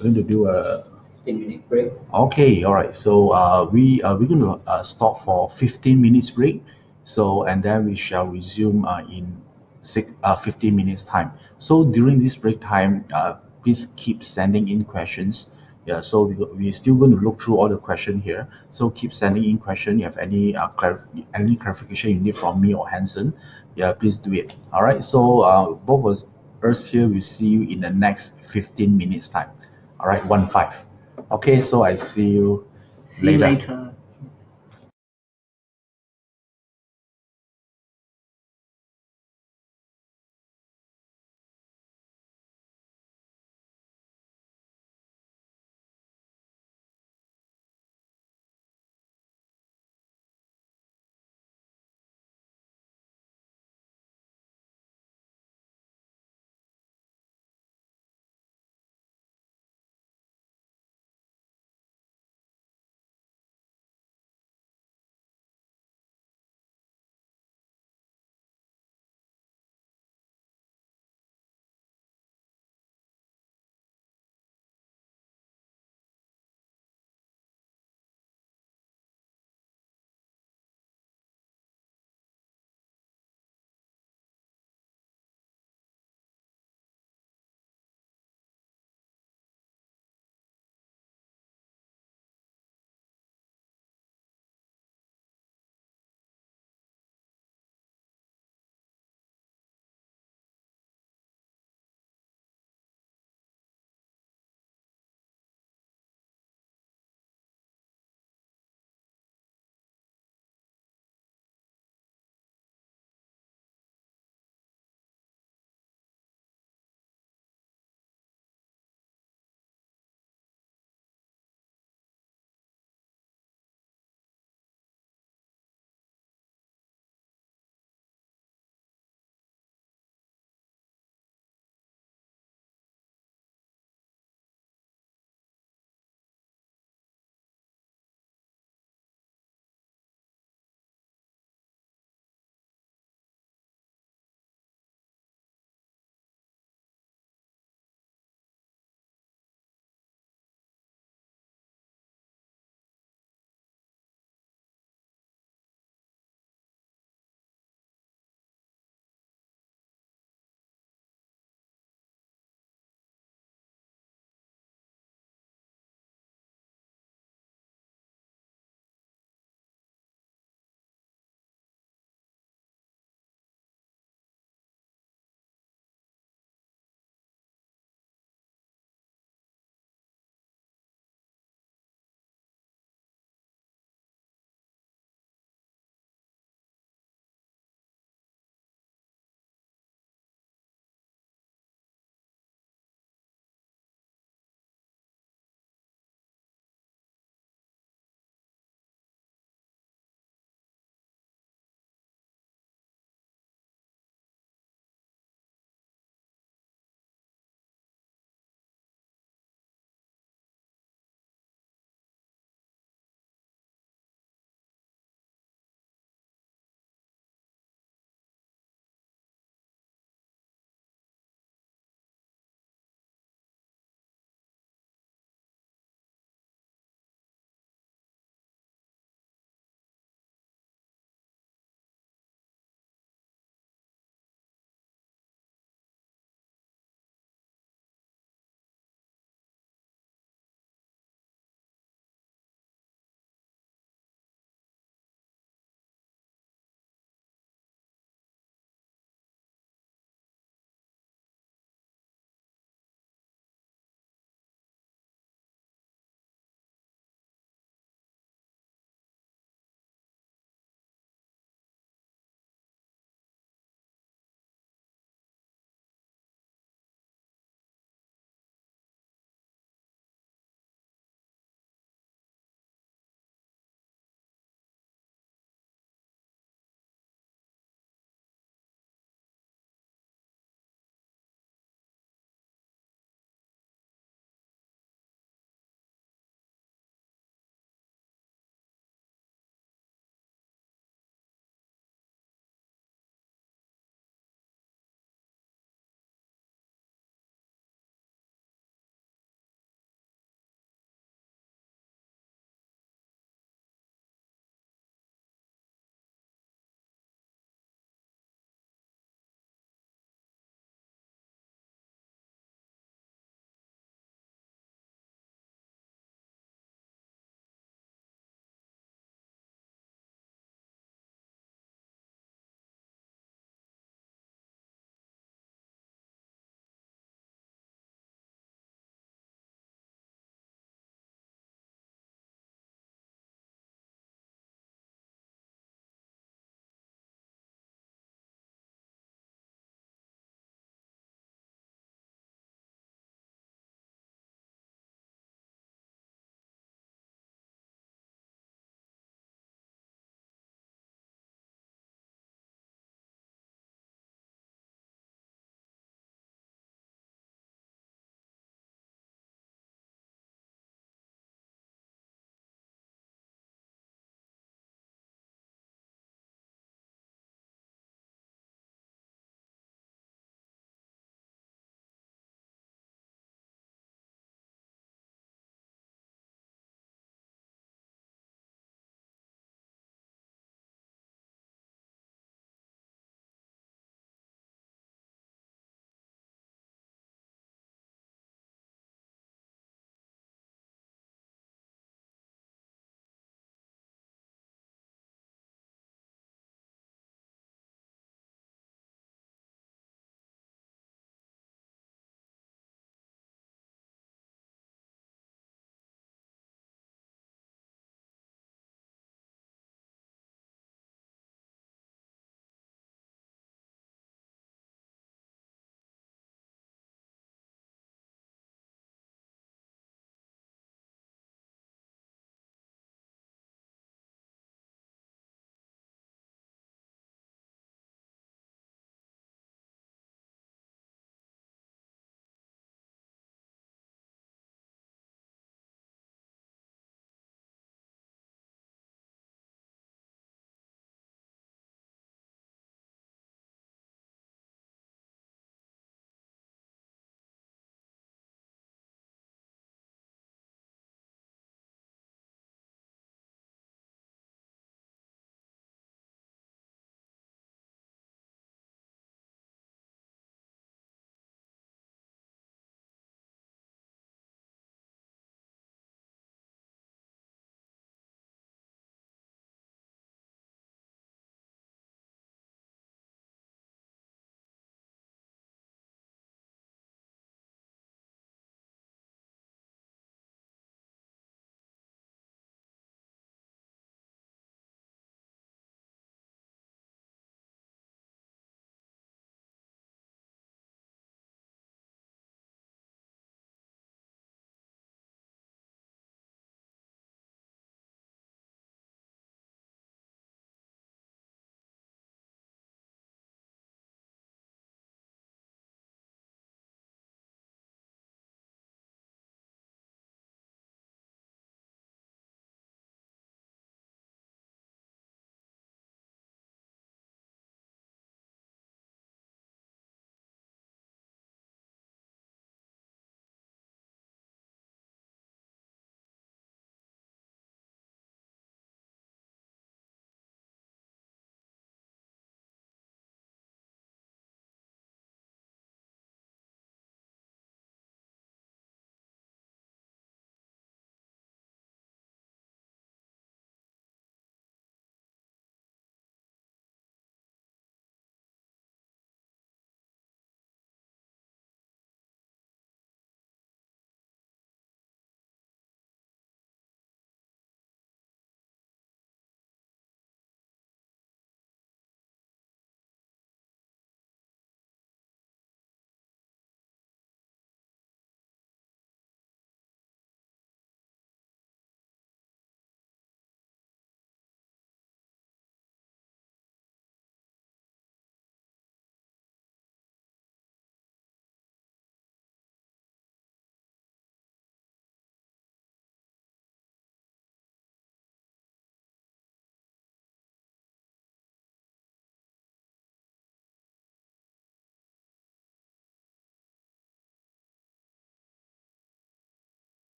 going to do a 15-minute break. Okay, all right. So we're going to stop for 15 minutes break. So and then we shall resume in 15 minutes time. So during this break time, please keep sending in questions. Yeah. So we're still going to look through all the question here. So keep sending in question. You have any any clarification you need from me or Hanson? Yeah, please do it. All right. So both of us here will see you in the next 15 minutes time. All right, 1 5. Okay, so I see you See you later. later.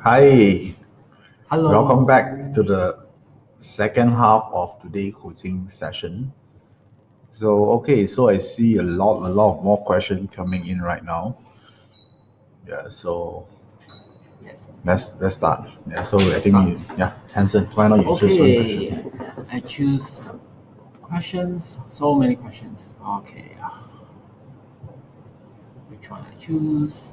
Hi, Hello. welcome back to the second half of today's coaching session. So, okay, so I see a lot of more questions coming in right now. Yeah, so Yes. let's start. Yeah, so I Let's think start. Hanson, why not you choose one Okay, question? I choose questions. So many questions. Okay, which one I choose?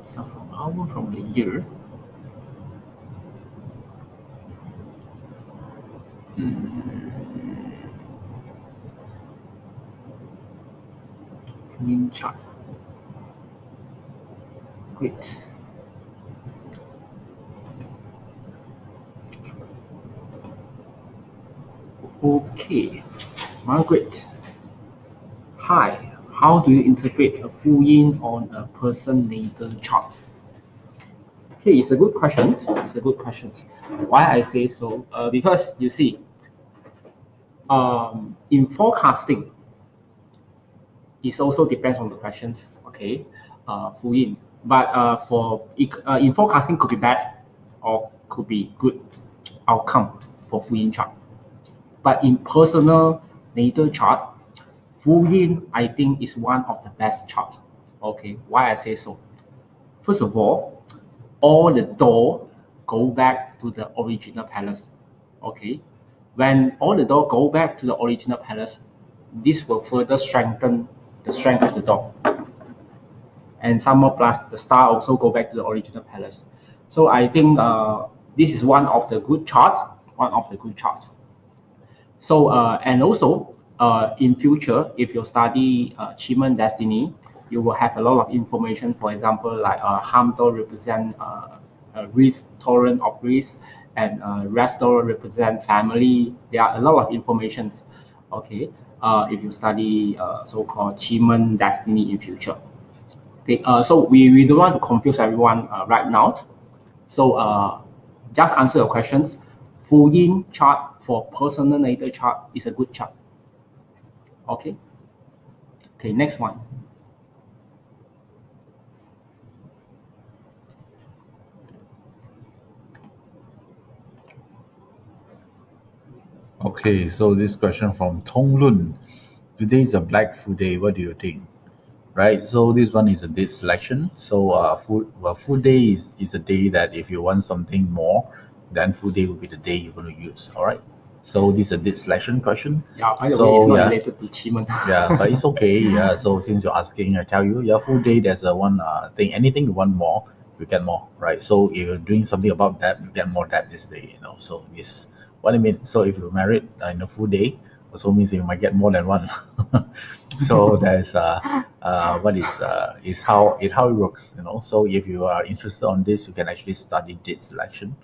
So from hour from the year. Green chart. Great. Okay, Margaret. Hi. How do you interpret a full yin on a person natal chart? Okay, it's a good question. It's a good question. Why I say so? Because you see, in forecasting, it also depends on the questions. Okay, full in. But in forecasting, could be bad or could be good outcome for full in chart. But in personal natal chart, full in I think is one of the best chart. Okay, why I say so? First of all the door go back to the original palace. Okay, when all the door go back to the original palace, this will further strengthen the strength of the door. And some more plus the star also go back to the original palace. So I think this is one of the good chart, one of the good chart. So and also in future, if you study achievement destiny, you will have a lot of information. For example, like Hamdo represent risk tolerance of risk, and Restor represent family. There are a lot of informations. Okay, if you study so-called achievement destiny in future. Okay, so we don't want to confuse everyone right now. So just answer your questions. Full yin chart for personal natal chart is a good chart. Okay. Okay. Next one. Okay, so this question from Tong Lun. Today is a Black Food Day. What do you think? Right. So this one is a date selection. So food day is a day that if you want something more, then food day will be the day you're going to use. All right. So this is a date selection question. Yeah. By the way, it's So not yeah, related to achievement. yeah, but it's okay. Yeah. So since you're asking, I tell you, yeah, food day. There's a one thing. Anything you want more, you get more. Right. So if you're doing something about that, you get more that this day. So this what I mean. So if you're married in a food day, also means you might get more than one. So there's what is how it works. So if you are interested on this, you can actually study date selection.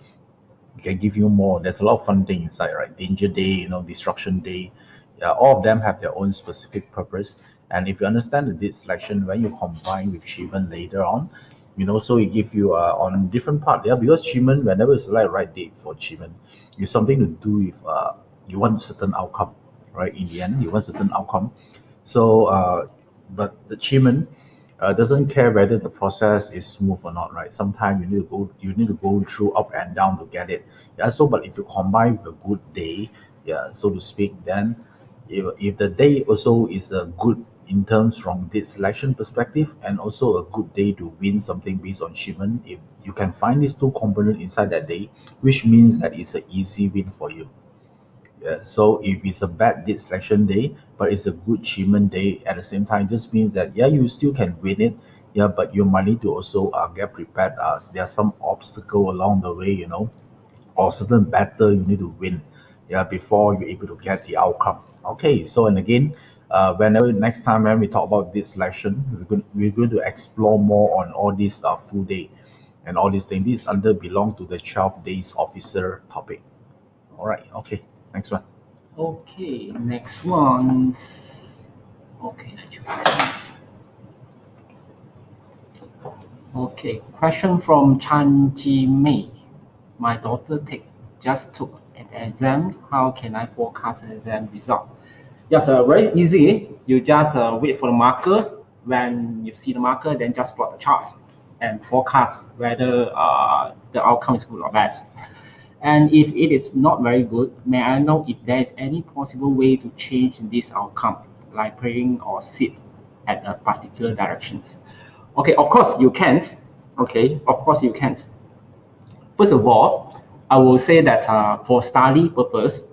It can give you more. There's a lot of fun thing inside, right? Danger day, destruction day. Yeah, all of them have their own specific purpose. And if you understand the date selection, when you combine with Shivan later on, so it give you on different part. Yeah, because Shivan, whenever you select right date for Shivan, it's something to do with you want certain outcome, right? In the end, you want certain outcome. So, but the achievement doesn't care whether the process is smooth or not, right? Sometimes you need to go through up and down to get it. Yeah. So, but if you combine with a good day, yeah, so to speak, then if the day also is a good in terms from date selection perspective, and also a good day to win something based on achievement, if you can find these two components inside that day, which means that it's an easy win for you. Yeah, so if it's a bad date selection day, but it's a good achievement day at the same time, just means that yeah, you still can win it. Yeah, but you might need to also get prepared as there are some obstacle along the way, or certain battle you need to win, yeah, before you're able to get the outcome. Okay, so and again, whenever next time when we talk about this selection, we're going to explore more on all these full day and all these things. This under belong to the 12 days officer topic. All right, okay, next one. Okay. Next one. Okay. I choose this one. Okay. Question from Chan Ji Mei. My daughter just took an exam. How can I forecast an exam result? Yes, very easy. You just wait for the marker. When you see the marker, then just plot the chart and forecast whether the outcome is good or bad. And if it is not very good, may I know if there is any possible way to change this outcome, like praying or sit at a particular directions? Okay, of course you can't. Okay, of course you can't. First of all, I will say that for study purpose,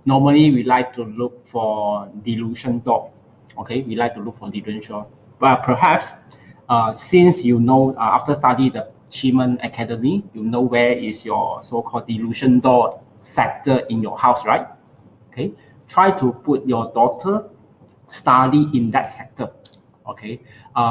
normally we like to look for delusion door. Okay, we like to look for delusion, but perhaps since you know after study the Shiman Academy, you know where is your so-called delusion door sector in your house, right? Okay, try to put your daughter study in that sector. Okay,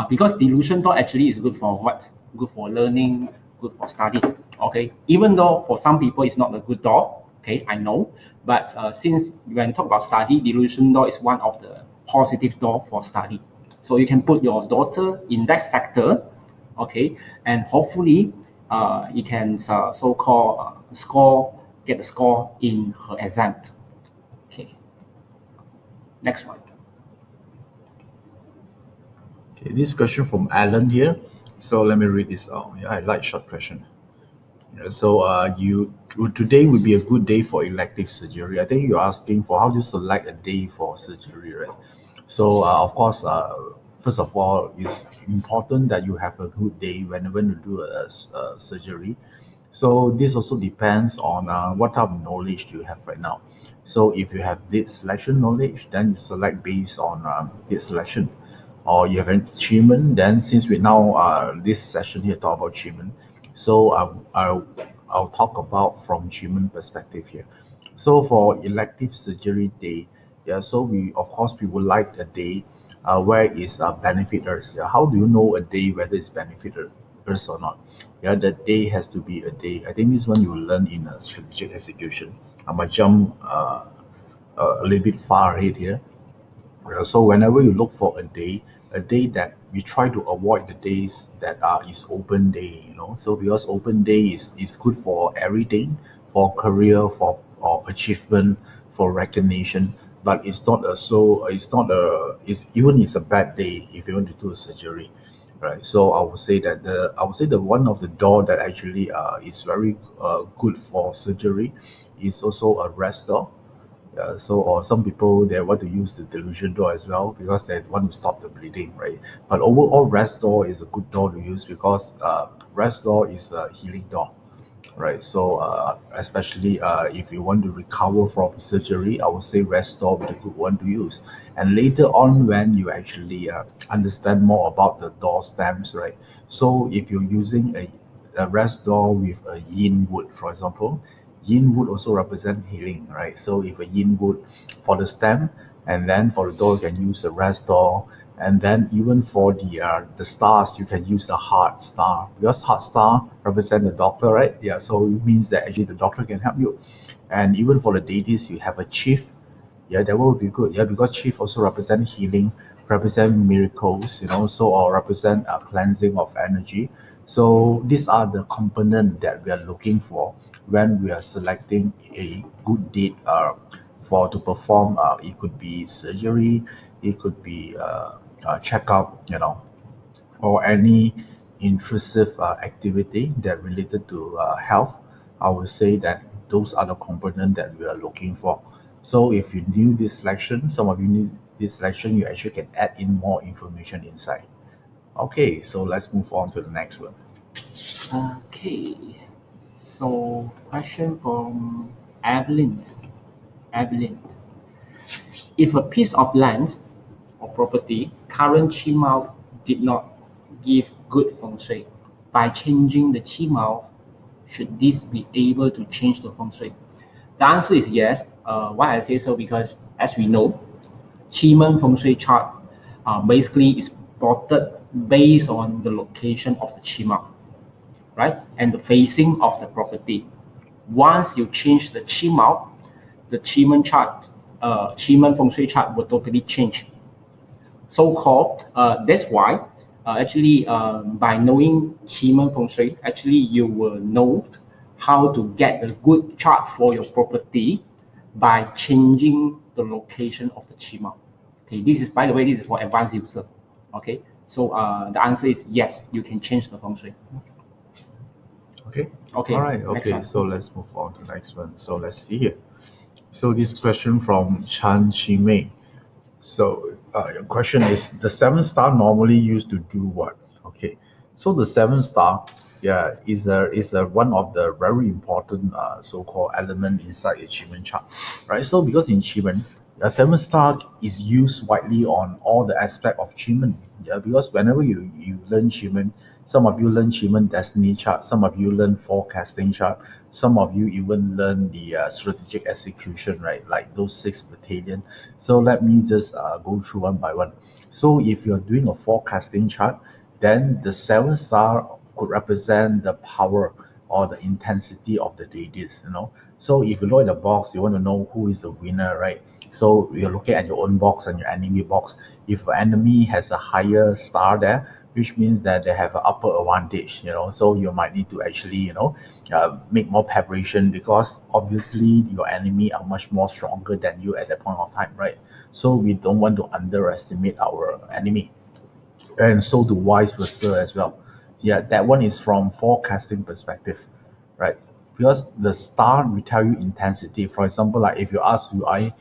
because delusion door actually is good for what? Good for learning, good for study. Okay, even though for some people it's not a good door. Okay, I know, but since when talk about study, delusion door is one of the positive door for study. So you can put your daughter in that sector, okay, and hopefully you can so-called get the score in her exam. Okay, next one. Okay, this question from Alan here. So let me read this out. Yeah, I like short question. Yeah, so today would be a good day for elective surgery. I think you're asking for how to select a day for surgery, right? So of course, first of all, it's important that you have a good day when you do a surgery. So this also depends on what type of knowledge do you have right now. So if you have date selection knowledge, then you select based on date selection. Or you have achievement, then since we now this session here talk about achievement, so I'll talk about from achievement perspective here. So for elective surgery day, yeah, so we of course we would like a day where is benefit us. Yeah, how do you know a day whether it's benefit us or not? Yeah, the day has to be a day. I think this one you will learn in a strategic execution. I might jump a little bit far ahead here. So whenever you look for a day that we try to avoid the days that are is open day, So because open day is good for everything, for career, for or achievement, for recognition, but it's not a it's even it's a bad day if you want to do a surgery, right? So I would say the one of the door that actually is very good for surgery is also a rest door. So or some people they want to use the delusion door as well because they want to stop the bleeding, right? But overall, rest door is a good door to use because rest door is a healing door, right? So especially if you want to recover from surgery, I would say rest door is a good one to use. And later on, when you actually understand more about the door stems, right? So if you're using a rest door with a yin wood, for example, yin wood also represent healing, right? So if a yin wood for the stem, and then for the door you can use a rest door, and then even for the stars you can use a heart star because heart star represent the doctor, right? Yeah, so it means that actually the doctor can help you. And even for the deities you have a chief, yeah, that will be good, yeah, because chief also represent healing, represent miracles, so or represent a cleansing of energy. So these are the component that we are looking for when we are selecting a good date for to perform. It could be surgery, it could be checkup, or any intrusive activity that related to health. I would say that those are the components that we are looking for. So if you do this selection, some of you need this selection, you actually can add in more information inside. Okay, so let's move on to the next one. Okay, so question from Evelyn. Evelyn, if a piece of land or property current Qimao did not give good feng shui, by changing the Qimao, should this be able to change the feng shui? The answer is yes. Why I say so because as we know, Qimen feng shui chart basically is plotted based on the location of the Qimao, right? And the facing of the property. Once you change the Qimao, the Qimen chart, Qimen feng shui chart will totally change. So-called, that's why actually by knowing Qimen feng shui, actually you will know how to get a good chart for your property by changing the location of the Qima. Okay, this is, by the way, this is for advanced user. Okay, so the answer is yes, you can change the feng shui. Okay. Okay. All right. Next Okay. one. So let's move on to the next one. So let's see here. So this question from Chan Chi Mei. So your question is, the 7-star normally used to do what? Okay. So the 7-star, yeah, is a one of the very important so-called element inside a achievement chart, right? So because in achievement, the 7-star is used widely on all the aspect of achievement. Yeah, because whenever you learn achievement, some of you learn achievement destiny chart, some of you learn forecasting chart, some of you even learn the strategic execution, right? Like those 6 battalion. So let me just go through one by one. So if you're doing a forecasting chart, then the 7-star could represent the power or the intensity of the deities, you know. So if you look at the box, you want to know who is the winner, right? So you're looking at your own box and your enemy box. If your enemy has a higher star there, which means that they have an upper advantage, you know. So you might need to actually, make more preparation, because obviously your enemy are much more stronger than you at that point of time, right? So we don't want to underestimate our enemy, and so do vice versa as well. Yeah, that one is from forecasting perspective, right? Because the star will tell you intensity. For example, like if you ask, do I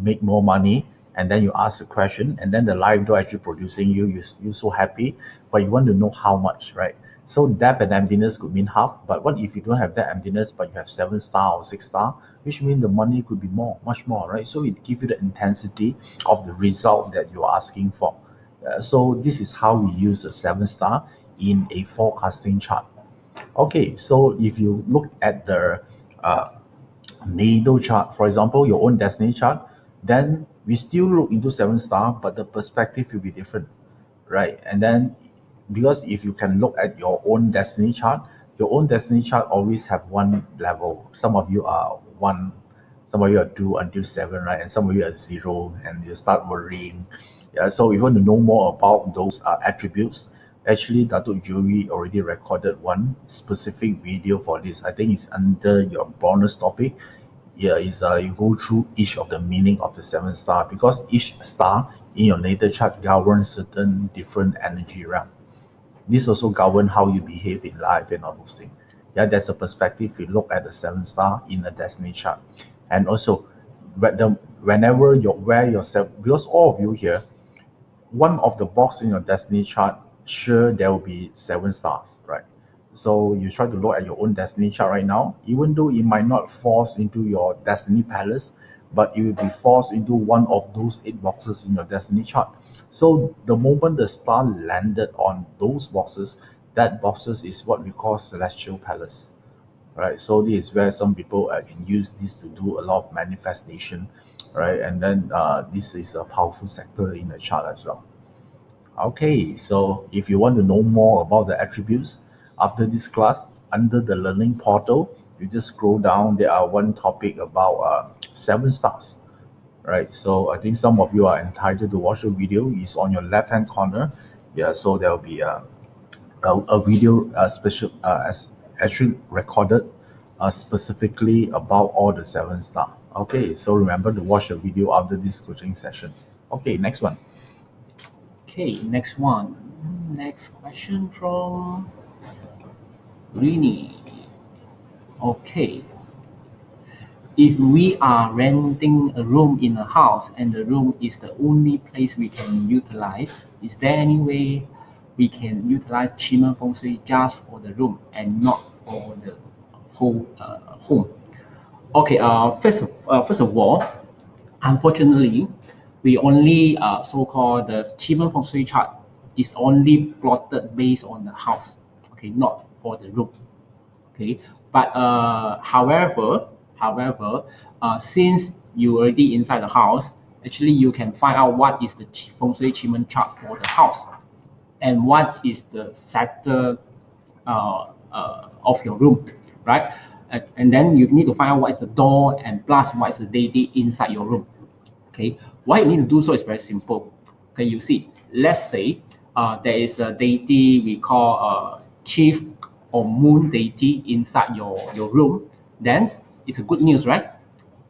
make more money? And then you ask a question, and then the live door actually producing you're so happy, but you want to know how much, right? So death and emptiness could mean half, but what if you don't have that emptiness, but you have 7-star or 6-star, which means the money could be more, much more, right? So it gives you the intensity of the result that you're asking for. So this is how we use a 7-star in a forecasting chart. Okay, so if you look at the uh, natal chart, for example, your own destiny chart, then we still look into 7-star, but the perspective will be different, right? And then because if you can look at your own destiny chart always have one level. Some of you are 1, some of you are 2 until 7, right? And some of you are 0, and you start worrying. Yeah, so if you want to know more about those attributes, actually Datuk Juri already recorded one specific video for this. I think it's under your bonus topic. Yeah, is you go through each of the meaning of the 7-star, because each star in your natal chart governs certain different energy realm. This also govern how you behave in life and all those things. Yeah, there's a perspective we look at the 7-star in a destiny chart. And also whenever you wear yourself, because all of you here, one of the box in your destiny chart, sure there will be 7 stars, right? So you try to look at your own destiny chart right now, even though it might not force into your destiny palace, but it will be forced into one of those 8 boxes in your destiny chart. So the moment the star landed on those boxes, that boxes is what we call celestial palace, right? So this is where some people can use this to do a lot of manifestation, right? And then this is a powerful sector in the chart as well. Okay, so if you want to know more about the attributes after this class, under the learning portal, you just scroll down. There are one topic about 7 stars, right? So I think some of you are entitled to watch the video. It's on your left hand corner. Yeah, so there will be a video special as actually recorded specifically about all the 7 star. Okay, so remember to watch the video after this coaching session. Okay, next one. Okay, next one. Next question from Rini. Okay. If we are renting a room in a house and the room is the only place we can utilize, is there any way we can utilize Qima Feng Shui just for the room and not for the whole home? Okay, first of all, unfortunately, we only so-called the Qima Feng Shui chart is only plotted based on the house, okay, not for the room. Okay, but however, since you already inside the house, actually you can find out what is the feng shui achievement chart for the house and what is the sector of your room, right? And then you need to find out what is the door and plus what is the deity inside your room. Okay, why you need to do so is very simple. Okay, you see, let's say there is a deity we call chief or moon deity inside your room, then it's a good news, right?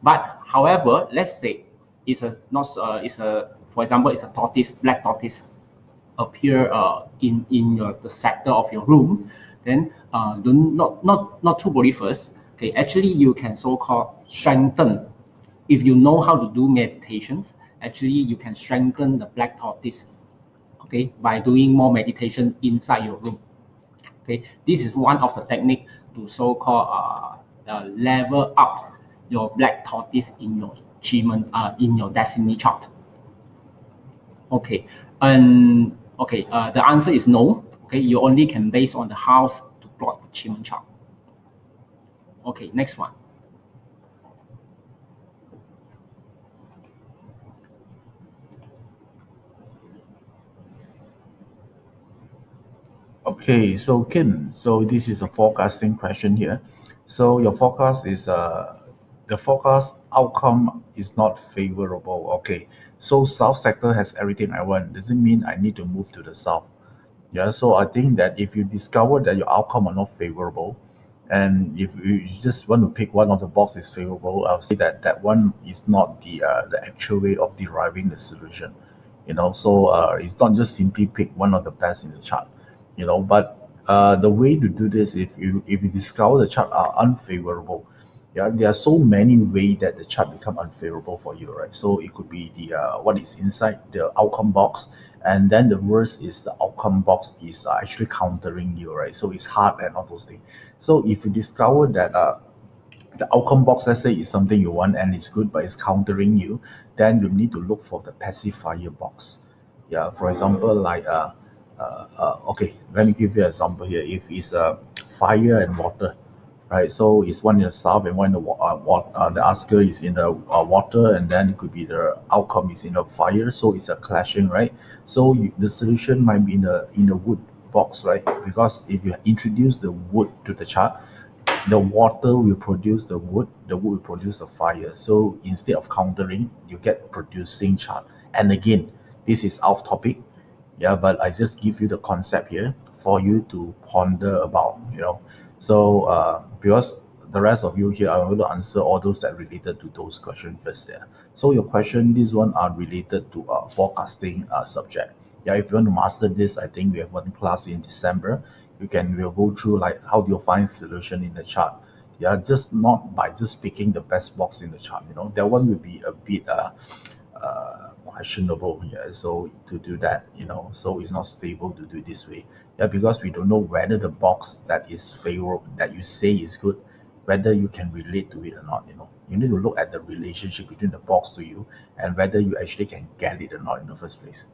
But however, let's say is a not is a for example it's a tortoise, black tortoise appear in the sector of your room, then don't not to worry first. Okay, actually you can so-called strengthen. If you know how to do meditations, actually you can strengthen the black tortoise. Okay, by doing more meditation inside your room. Okay, this is one of the technique to so-called level up your black tortoise in your achievement in your destiny chart. Okay, and okay, the answer is no. Okay, you only can base on the house to plot the achievement chart. Okay, next one. Okay, so Kim, so this is a forecasting question here. So your forecast is the forecast outcome is not favorable. Okay, so south sector has everything I want. Doesn't mean I need to move to the south. Yeah, so I think that if you discover that your outcome are not favorable, and if you just want to pick one of the box is favorable, I'll say that that one is not the actual way of deriving the solution. So it's not just simply pick one of the best in the chart. But the way to do this, if you discover the chart are unfavorable, yeah, there are so many ways that the chart become unfavorable for you, right? So it could be the what is inside the outcome box, and then the worst is the outcome box is actually countering you, right? So it's hard and all those things. So if you discover that the outcome box, let's say, is something you want and it's good, but it's countering you, then you need to look for the pacifier box. Yeah, for example, like okay, let me give you an example here. If it's fire and water, right? So it's one in the south and one in the asker is in the water, and then it could be the outcome is in the fire. So it's a clashing, right? So the solution might be in the wood box, right? Because if you introduce the wood to the chart, the water will produce the wood will produce the fire. So instead of countering, you get producing chart. And again, this is off topic, yeah, but I just give you the concept here for you to ponder about. So because the rest of you here, I will answer all those that related to those questions first. Yeah, so your question, these one are related to forecasting subject. Yeah, if you want to master this, I think we have one class in December. We'll go through like how do you find solution in the chart. Yeah, just not by just picking the best box in the chart. That one will be a bit questionable. Yeah, so to do that, so it's not stable to do it this way. Yeah, because we don't know whether the box that is favorable that you say is good, whether you can relate to it or not. You need to look at the relationship between the box to you and whether you actually can get it or not in the first place.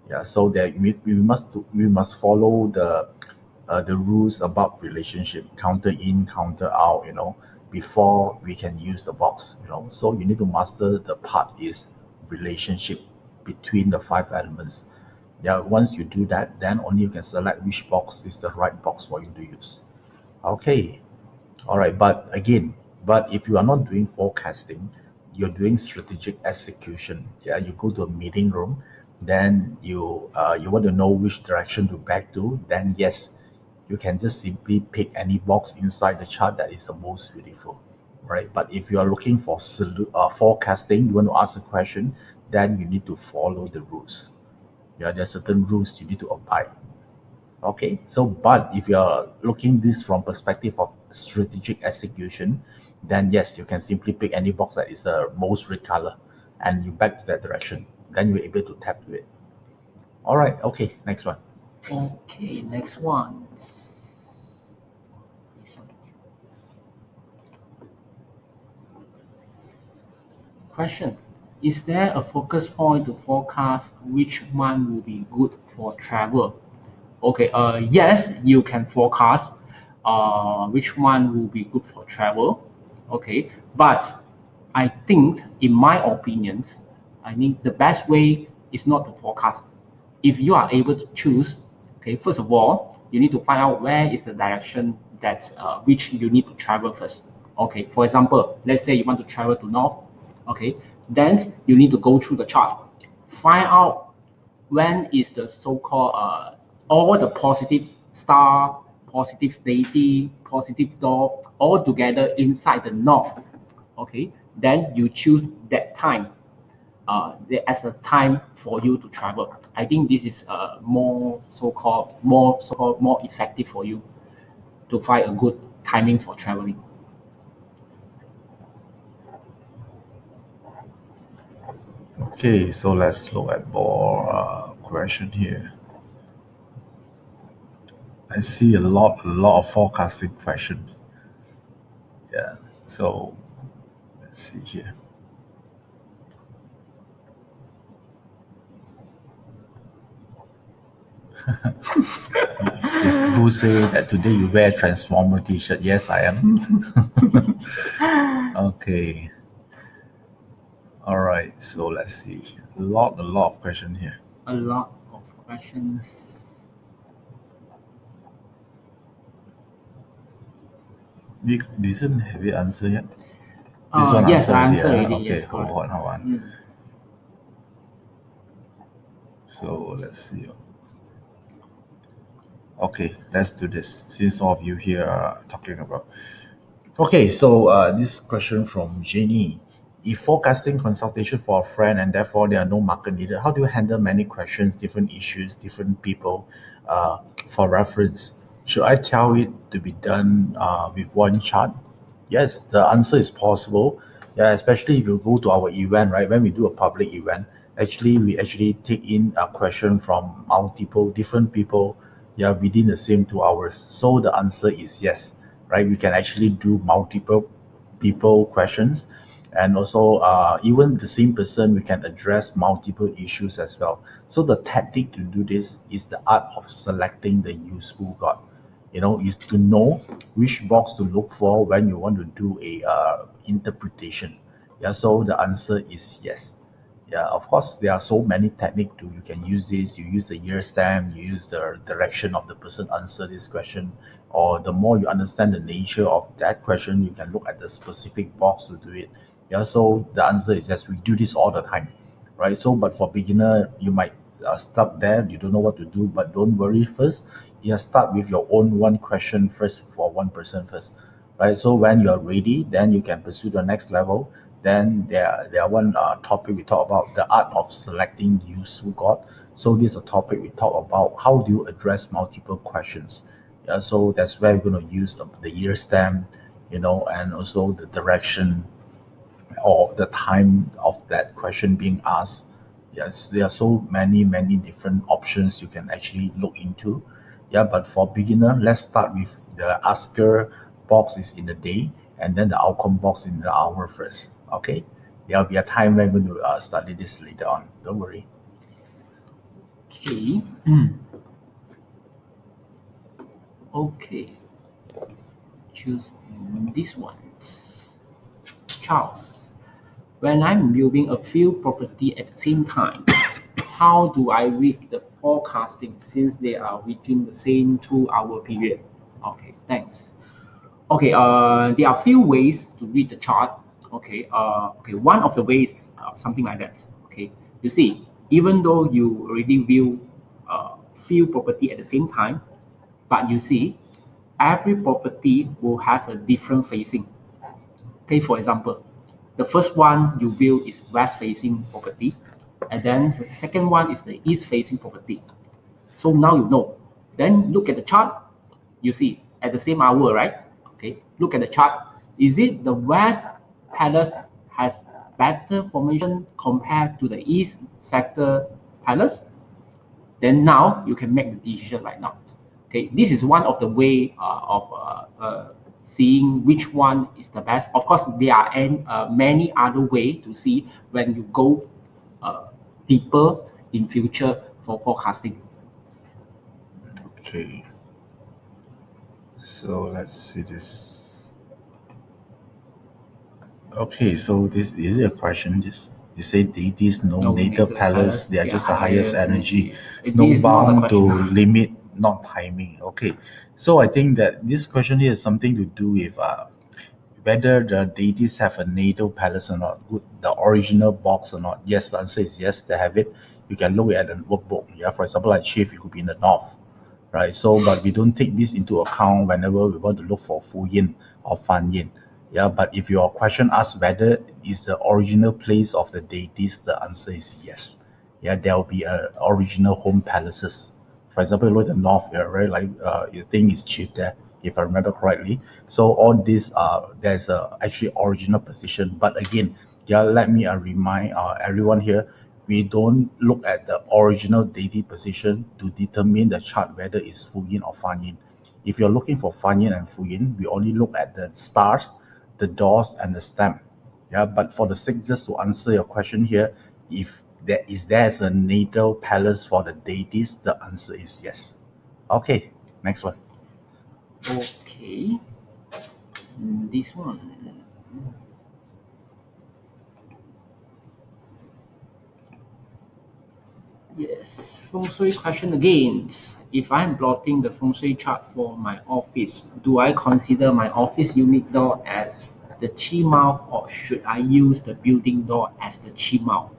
Yeah, so that we must follow the rules about relationship, counter in, counter out, before we can use the box. So you need to master the part is relationship between the five elements. Yeah, once you do that, then only you can select which box is the right box for you to use. Okay, all right, but if you are not doing forecasting, you're doing strategic execution. Yeah, you go to a meeting room, then you want to know which direction to back to. Then yes, you can just simply pick any box inside the chart that is the most beautiful, right? But if you are looking for forecasting, you want to ask a question, then you need to follow the rules. Yeah, there are certain rules you need to abide. Okay, so but if you're looking this from perspective of strategic execution, then yes, you can simply pick any box that is the most red color and you back to that direction. Then you're able to tap to it. All right, okay, next one. Okay, next one. This one. Questions. Is there a focus point to forecast which month will be good for travel? Okay, yes, you can forecast which one will be good for travel. Okay, but I think, in my opinions, I think the best way is not to forecast. If you are able to choose, okay, first of all, you need to find out where is the direction that which you need to travel first. Okay, for example, let's say you want to travel to north. Okay, then you need to go through the chart, find out when is the so-called all the positive star, positive deity, positive door all together inside the north. Okay, then you choose that time. as a time for you to travel. I think this is more so-called more effective for you to find a good timing for traveling. Okay, so let's look at more question here. I see a lot of forecasting questions. Yeah, so let's see here. This Boo say that today you wear Transformer t-shirt. Yes, I am. Okay. All right. So let's see. A lot of question here. A lot of questions. We didn't have it answer yet. This one Yes, I answer answered already. already. Okay, Yes, hold correct. on. So let's see. Okay, let's do this. Since all of you here are talking about. Okay, so this question from Jenny. If forecasting consultation for a friend and therefore there are no market needed, how do you handle many questions, different issues, different people for reference? Should I tell it to be done with one chart? Yes, the answer is possible. Yeah, especially if you go to our event, right? When we do a public event, actually we actually take in a question from multiple different people, yeah, within the same 2 hours. So the answer is yes, right? We can actually do multiple people questions, and also even the same person we can address multiple issues as well. So the tactic to do this is the art of selecting the useful god, is to know which box to look for when you want to do a interpretation. Yeah, so the answer is yes. Yeah, of course, there are so many techniques to you can use this. You use the year stamp, you use the direction of the person answer this question, or the more you understand the nature of that question, you can look at the specific box to do it. Yeah, so the answer is yes, we do this all the time, right? So, but for beginner, you might stop there, you don't know what to do, but don't worry first. You start with your own one question first for one person first, right? So when you're ready, then you can pursue the next level. Then there are one topic we talk about the art of selecting useful god. So this is a topic we talk about how do you address multiple questions. Yeah, so that's where we're going to use the year stamp, and also the direction or the time of that question being asked. Yes, there are so many different options you can actually look into. Yeah, but for beginner, let's start with the asker box is in the day, and then the outcome box in the hour first. Okay, there'll be a time when we're going to study this later on. Don't worry. Okay. Okay. Choose this one. Charles. When I'm viewing a few property at the same time, how do I read the forecasting since they are within the same 2 hour period? Okay, thanks. Okay, there are few ways to read the chart. Okay, one of the ways, something like that. Okay, you see, even though you already view few property at the same time, but you see, every property will have a different facing. Okay, for example, the first one you view is west facing property, and then the second one is the east facing property. So now you know. Then look at the chart. You see at the same hour, right? Okay, look at the chart. Is it the west palace has better formation compared to the east sector palace? Then now you can make the decision right now. Okay, this is one of the way of seeing which one is the best. Of course, there are many other way to see when you go deeper in future for forecasting. Okay, so let's see this. Okay, so this is it a question. Just you say deities, no No native native palace, palace, they are they are just the highest highest energy, energy. no This is not a bound to question. limit, not timing. Okay, so I think that this question here is something to do with whether the deities have a natal palace or not, the original box or not. Yes, the answer is yes, they have it. You can look at the workbook. Yeah, for example, like chief, it could be in the north, right? So, but we don't take this into account whenever we want to look for Fu Yin or Fan Yin. Yeah, but if your question asks whether is the original place of the deities, the answer is yes. Yeah, there will be a original home palaces. For example, look at the north, yeah, right? Like you think it's cheap there, if I remember correctly. So all these there's a actually original position. But again, yeah, let me remind everyone here, we don't look at the original deity position to determine the chart whether it's Fu Yin or Fan Yin. If you're looking for Fan Yin and Fu Yin, we only look at the stars, the doors, and the stamp. Yeah, but for the sake just to answer your question here, if there's a natal palace for the deities, the answer is yes. Okay, next one. Okay. This one. Yes, feng shui question again. If I'm plotting the feng shui chart for my office, do I consider my office unit door as the chi mouth, or should I use the building door as the chi mouth?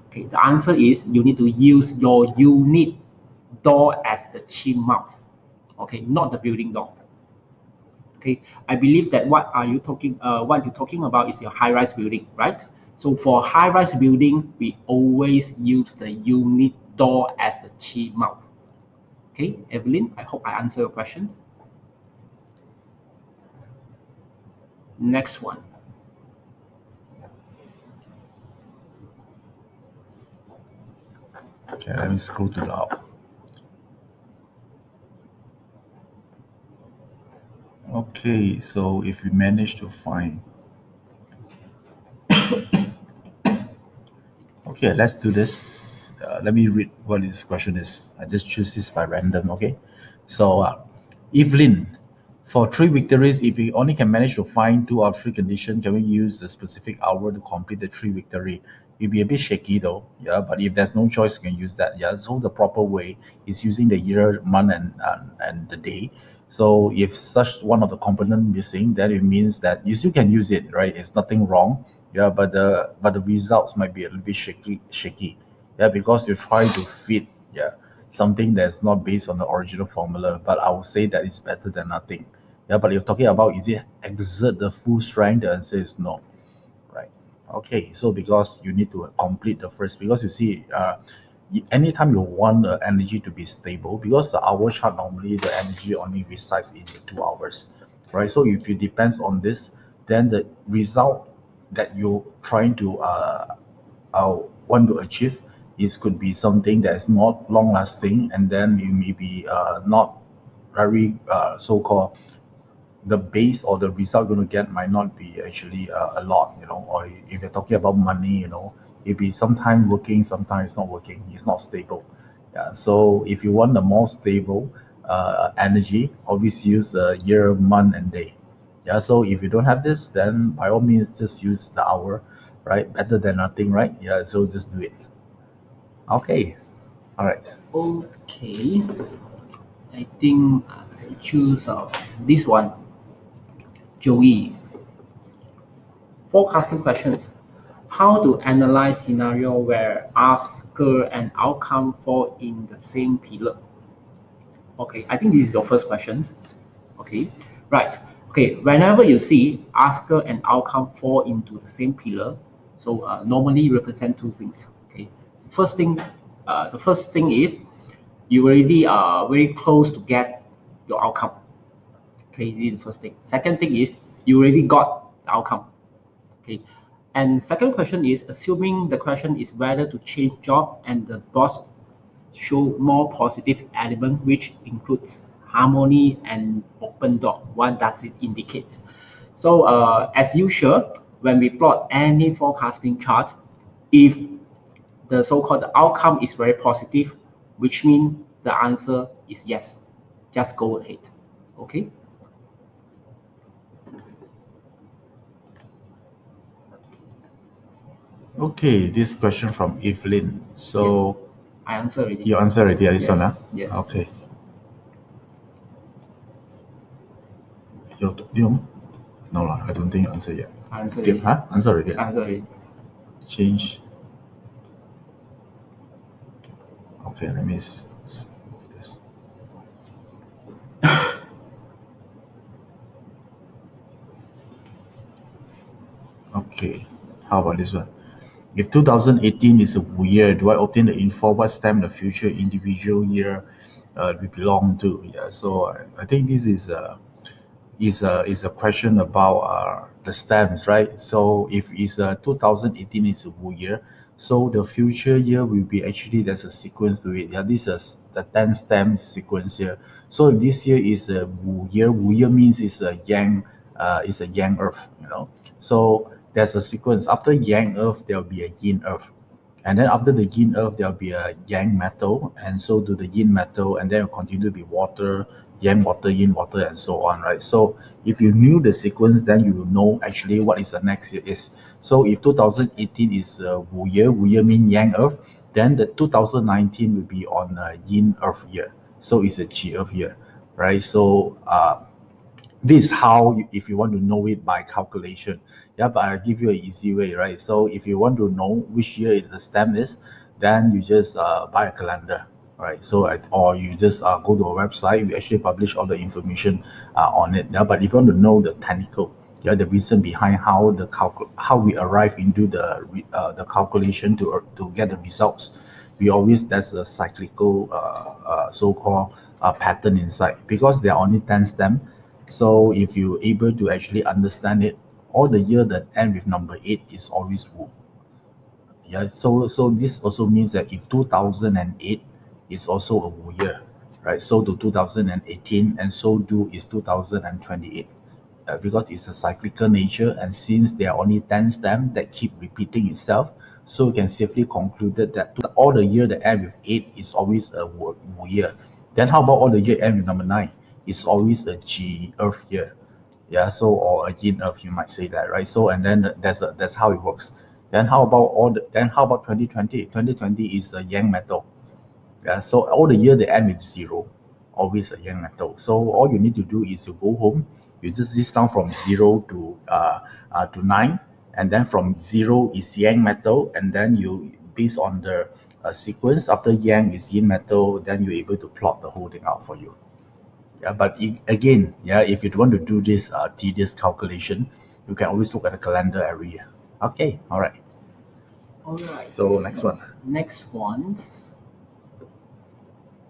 Okay, the answer is you need to use your unit door as the chi mouth. Okay, not the building door. Okay, I believe that what you're talking about is your high-rise building, right? So for high-rise building, we always use the unit door as the chi mouth. Okay, Evelyn, I hope I answer your questions. Next one. Okay, let me scroll to the up. Okay, so if we manage to find, okay, let's do this. Let me read what this question is. I just choose this by random. Okay, so Evelyn, for 3 victories, if we only can manage to find 2 or 3 conditions, can we use the specific hour to complete the 3 victory? It'll be a bit shaky though, yeah. But if there's no choice, we can use that. Yeah. So the proper way is using the year, month, and the day. So if such one of the component missing, then it means that you still can use it, right? It's nothing wrong. Yeah, but the results might be a little bit shaky. Yeah, because you try to fit, yeah, something that's not based on the original formula. But I would say that it's better than nothing. Yeah, but you're talking about, is it exert the full strength? The answer is no. Right. Okay, so because you need to complete the first, because you see, anytime you want the energy to be stable, because the hour chart normally the energy only resides in the 2 hours, right? So if it depends on this, then the result that you're trying to want to achieve is could be something that is not long lasting, and then you may be not very so-called, the base or the result you're going to get might not be actually a lot, or if you're talking about money, it be sometimes working, sometimes it's not working, it's not stable. Yeah, so if you want a more stable energy, always use the year, month, and day. Yeah, so if you don't have this, then by all means just use the hour, right? Better than nothing, right? Yeah, so just do it. Okay, all right. Okay, I think I choose this one. Joey. Forecasting questions. How to analyze scenario where asker and outcome fall in the same pillar? Okay, I think this is your first question. Okay, right. Okay, whenever you see asker and outcome fall into the same pillar, so normally represent two things. Okay, the first thing is you already are very close to get your outcome. Okay, this is the first thing. Second thing is you already got the outcome. Okay, and second question is assuming the question is whether to change job and the boss show more positive element, which includes harmony and open door. What does it indicate? So as usual, when we plot any forecasting chart, if the so-called outcome is very positive, which means the answer is yes. Just go ahead. Okay. Okay, this question from Evelyn. So I answer already. you answer already, this one, Yes. huh? Yes. Okay. You no lah, I don't think you answer yet. I answer Okay, already. huh? Answer already. I answer already. Change. Okay, let me move this. Okay. How about this one? If 2018 is a Wu year, do I obtain the info what stamp the future individual year we belong to? Yeah, so I think this is a question about the stamps, right? So if it's 2018 is a Wu year, so the future year will be actually there's a sequence to it. Yeah, this is the 10 stamp sequence here. So if this year is a Wu year means it's a Yang Earth, you know. So there's a sequence. After Yang Earth, there will be a Yin Earth. And then after the yin earth, there'll be a yang metal, and so do the yin metal, and then it'll continue to be water, yang water, yin water, and so on, right? So if you knew the sequence, then you will know actually what is the next year is. So if 2018 is Wu year mean yang earth, then the 2019 will be on yin earth year. So it's a Qi earth year, right? So this is how if you want to know it by calculation. Yeah, but I'll give you an easy way, right? So if you want to know which year is the stamp is, then you just buy a calendar, right? So or you just go to a website. We actually publish all the information on it. Yeah, but if you want to know the technical, yeah, the reason behind how how we arrive into the calculation to get the results, we always there's a cyclical so-called pattern inside because there are only 10 stamp. So if you're able to actually understand it, all the year that end with number 8 is always Wu. Yeah, so this also means that if 2008 is also a Wu year, right? So do 2018 and so do is 2028. Because it's a cyclical nature, and since there are only 10 stamps that keep repeating itself, so you can safely conclude that all the year that end with 8 is always a Wu year. Then how about all the year end with number 9? It's always a G Earth year. Yeah, so or a Yin Earth, you might say that, right? So and then that's how it works. Then how about 2020? 2020 is a Yang metal. Yeah, so all the year they end with 0, always a Yang metal. So all you need to do is you go home, you just list down from 0 to 9, and then from 0 is Yang metal, and then you based on the sequence after Yang is Yin metal, then you're able to plot the whole thing out for you. Yeah, but again, yeah, if you want to do this tedious calculation, you can always look at the calendar every year. Okay, all right. All right. So next one. Next one.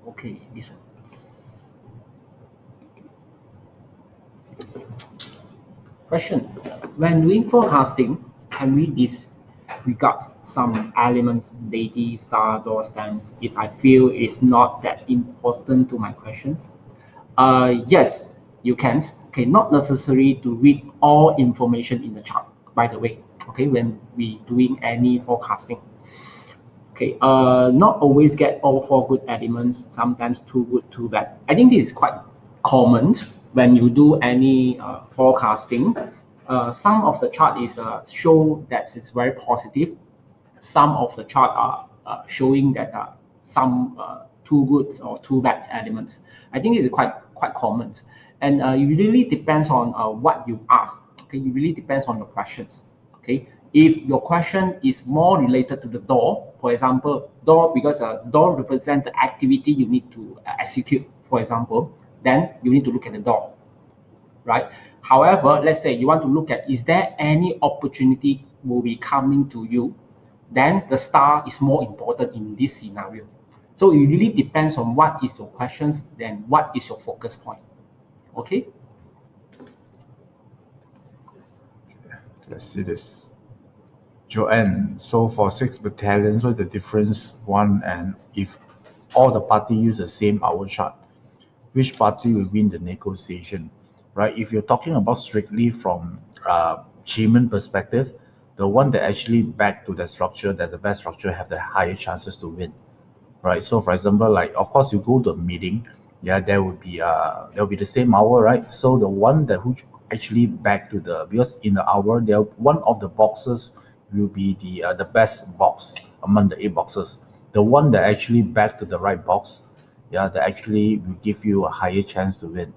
Okay, this one. Question. When doing forecasting, can we disregard some elements, deity, star, door stamps, if I feel it's not that important to my questions? Yes, you can. Okay, not necessary to read all information in the chart, by the way. Okay, when we doing any forecasting. Okay, not always get all 4 good elements, sometimes 2 good, 2 bad. I think this is quite common when you do any forecasting. Some of the chart is show that it's very positive. Some of the chart are showing that some 2 good or 2 bad elements. I think it's quite common, and it really depends on what you ask. Okay, it really depends on your questions. Okay, if your question is more related to the door, for example, door because door represents the activity you need to execute, for example, then you need to look at the door, right? However, let's say you want to look at is there any opportunity will be coming to you, then the star is more important in this scenario. So it really depends on what is your questions, then what is your focus point. Okay. Let's see this. Joanne, so for 6 battalions, what's the difference? One, and if all the party use the same hour chart, which party will win the negotiation, right? If you're talking about strictly from achievement perspective, the one that actually back to the structure, that the best structure have the higher chances to win, right? So for example, like of course you go to a meeting, yeah, there will be the same hour, right? So the one that who actually back to the because in the hour there one of the boxes will be the best box among the 8 boxes. The one that actually back to the right box, yeah, that actually will give you a higher chance to win,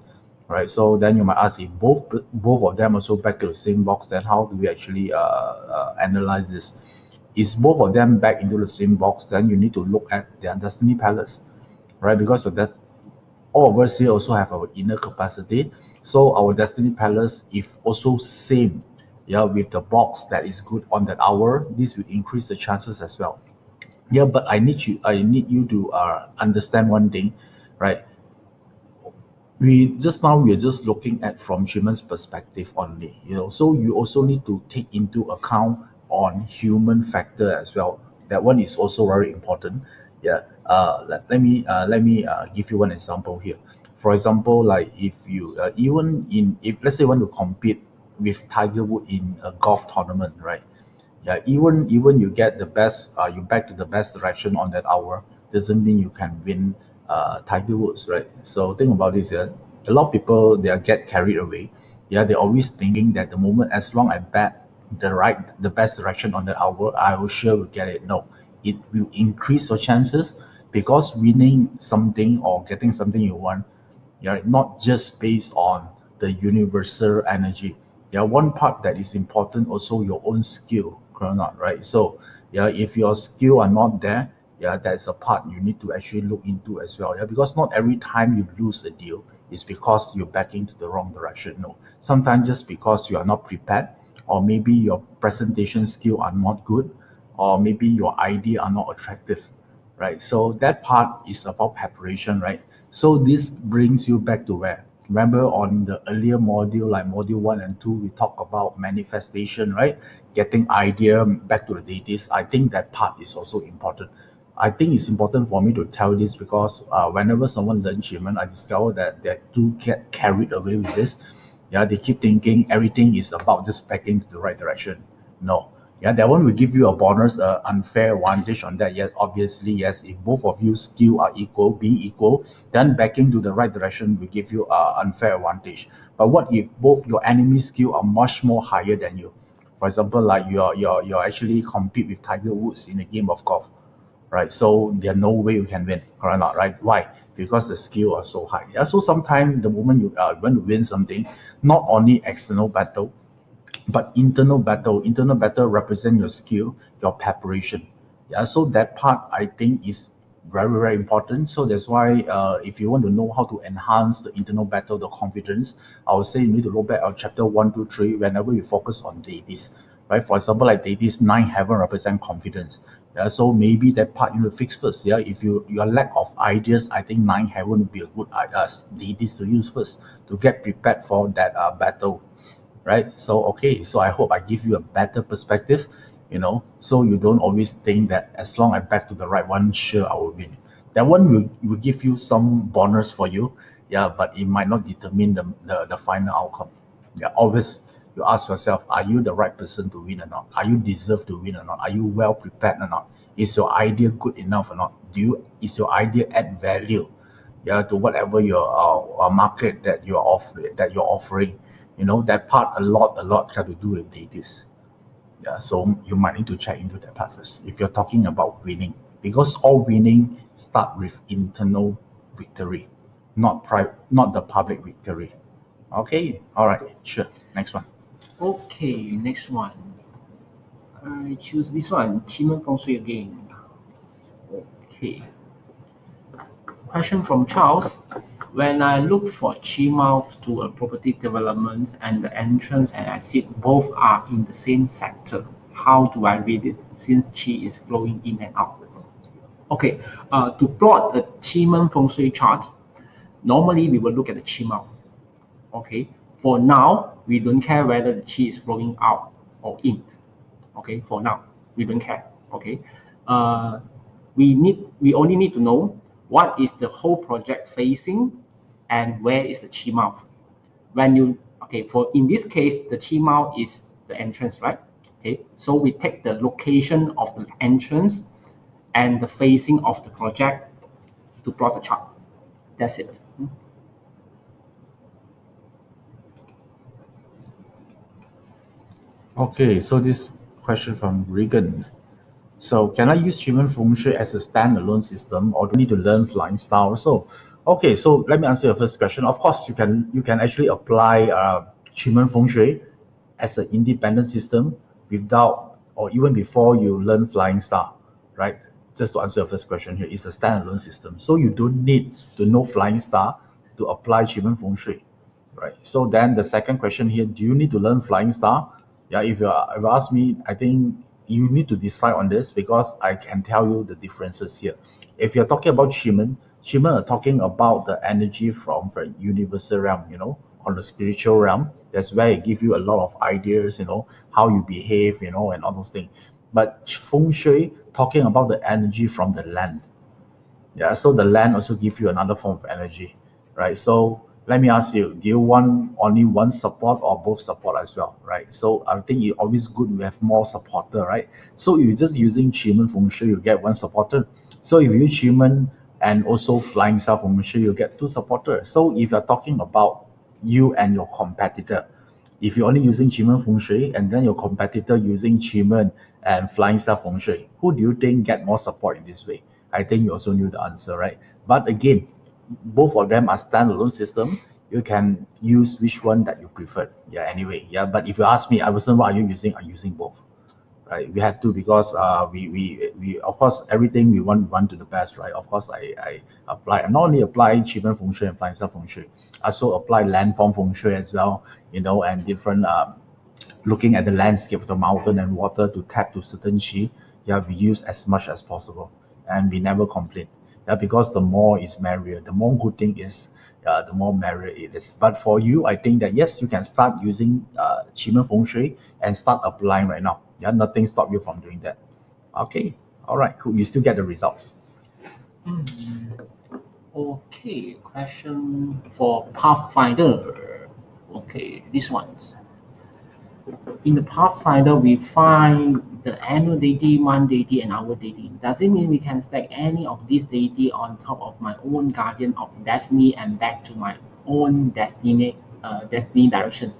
right? So then you might ask if both of them also back to the same box, then how do we actually analyze this? Is both of them back into the same box, then you need to look at their destiny palace, right? Because of that, all of us here also have our inner capacity. So our destiny palace, if also same, yeah, with the box that is good on that hour, this will increase the chances as well. Yeah, but I need you to understand one thing, right? We are just looking at from human's perspective only, so you also need to take into account on human factor as well. That one is also very important. Yeah. Let me give you one example here. For example, like if you even in if let's say you want to compete with Tiger Wood in a golf tournament, right? Yeah, even you get the best, you back to the best direction on that hour, doesn't mean you can win Tiger Woods, right? So think about this. Yeah, a lot of people they are get carried away. Yeah, they're always thinking that the moment as long I bet the best direction on that hour, I will sure will get it. No, it will increase your chances because winning something or getting something you want, yeah, not just based on the universal energy. Yeah, one part that is important also your own skill, correct or not, right? So yeah, if your skill are not there, yeah, that's a part you need to actually look into as well. Yeah, because not every time you lose a deal is because you're backing to the wrong direction. No, sometimes just because you are not prepared, or maybe your presentation skill are not good, or maybe your idea are not attractive, right? So that part is about preparation, right? So this brings you back to where? Remember on the earlier module, like module 1 and 2, we talk about manifestation, right? Getting idea back to the deities. I think that part is also important. I think it's important for me to tell this because whenever someone learns human, I discover that they do get carried away with this. Yeah, they keep thinking everything is about just backing to the right direction. No. Yeah, that one will give you a bonus, unfair advantage on that. Yes, obviously, yes. If both of you skill are equal, being equal, then backing to the right direction will give you unfair advantage. But what if both your enemy skill are much more higher than you? For example, like you're actually compete with Tiger Woods in a game of golf, right? So there's no way you can win, correct or not, right? Why? Because the skill are so high. Yeah, so sometimes the moment you want to win something, not only external battle, but internal battle represent your skill, your preparation. Yeah, so that part I think is very very important. So that's why if you want to know how to enhance the internal battle, the confidence, I would say you need to look back at chapter 1 2 3 whenever you focus on deities, right? For example, like deities 9 heaven represent confidence. Yeah, so maybe that part you need to fix first. Yeah, if your lack of ideas, I think 9 heaven would be a good deities to use first to get prepared for that battle, right? So okay, so I hope I give you a better perspective, so you don't always think that as long I back to the right one, sure I will win. That one will give you some bonus for you, yeah, but it might not determine the final outcome. Yeah, always you ask yourself, are you the right person to win or not? Are you deserve to win or not? Are you well prepared or not? Is your idea good enough or not? Is your idea add value, yeah, to whatever your market that you're offering? That part a lot got to do with deities. Yeah, so you might need to check into that part first if you're talking about winning, because all winning start with internal victory, not the public victory. Okay, all right, sure. Next one. Okay, next one. I choose this one, Qimeng Feng Shui again. Okay. Question from Charles. When I look for Qi mouth to a property development and the entrance and exit both are in the same sector, how do I read it since Qi is flowing in and out? Okay, to plot a Qimeng Feng Shui chart, normally we will look at the Qi mouth. Okay, for now, we don't care whether the Qi is flowing out or in. Okay, for now, we don't care. Okay, we only need to know what is the whole project facing and where is the Qi mouth. For in this case, the Qi mouth is the entrance, right? Okay, so we take the location of the entrance and the facing of the project to plot the chart. That's it. Okay, so this question from Regan. So can I use Human Feng Shui as a standalone system, or do I need to learn flying style? So, okay, so let me answer your first question. Of course, you can actually apply Human Feng Shui as an independent system without or even before you learn flying style, right? Just to answer your first question here, it's a standalone system. So you don't need to know flying star to apply Human Feng Shui, right? So then the second question here, do you need to learn flying star? Yeah, if you ask me, I think you need to decide on this because I can tell you the differences here. If you're talking about Shimen are talking about the energy from the universal realm, on the spiritual realm. That's where it gives you a lot of ideas, how you behave, and all those things. But Feng Shui talking about the energy from the land. Yeah, so the land also give you another form of energy, right? So let me ask you, do you want only one support or both support as well, right? So I think it's always good we have more supporter, right? So if you're just using Qi Feng Shui, you get one supporter. So if you use Qi and also Flying Star Feng Shui, you get two supporters. So if you're talking about you and your competitor, if you're only using Qi Feng Shui and then your competitor using Qi and Flying Star Feng Shui, who do you think get more support in this way? I think you also knew the answer, right? But again, both of them are standalone system. You can use which one that you prefer. Yeah, anyway. Yeah, but if you ask me, I wasn't what are you using? I'm using both. Right? We have to because we of course everything we want to the best, right? Of course I apply not only apply Qi Feng Shui and Flying Star Feng Shui, I also apply landform Feng Shui as well, and different looking at the landscape of the mountain and water to tap to certain chi. Yeah, we use as much as possible and we never complain. Yeah, because the more is merrier, the more good thing is, the more merrier it is. But for you, I think that yes, you can start using Qi Feng Shui and start applying right now. Yeah, nothing stop you from doing that. Okay, all right, cool. You still get the results. Okay, question for Pathfinder. Okay, this one's. In the Pathfinder, we find the annual deity, month deity, and hour deity. Does it mean we can stack any of these deity on top of my own guardian of destiny and back to my own destiny direction?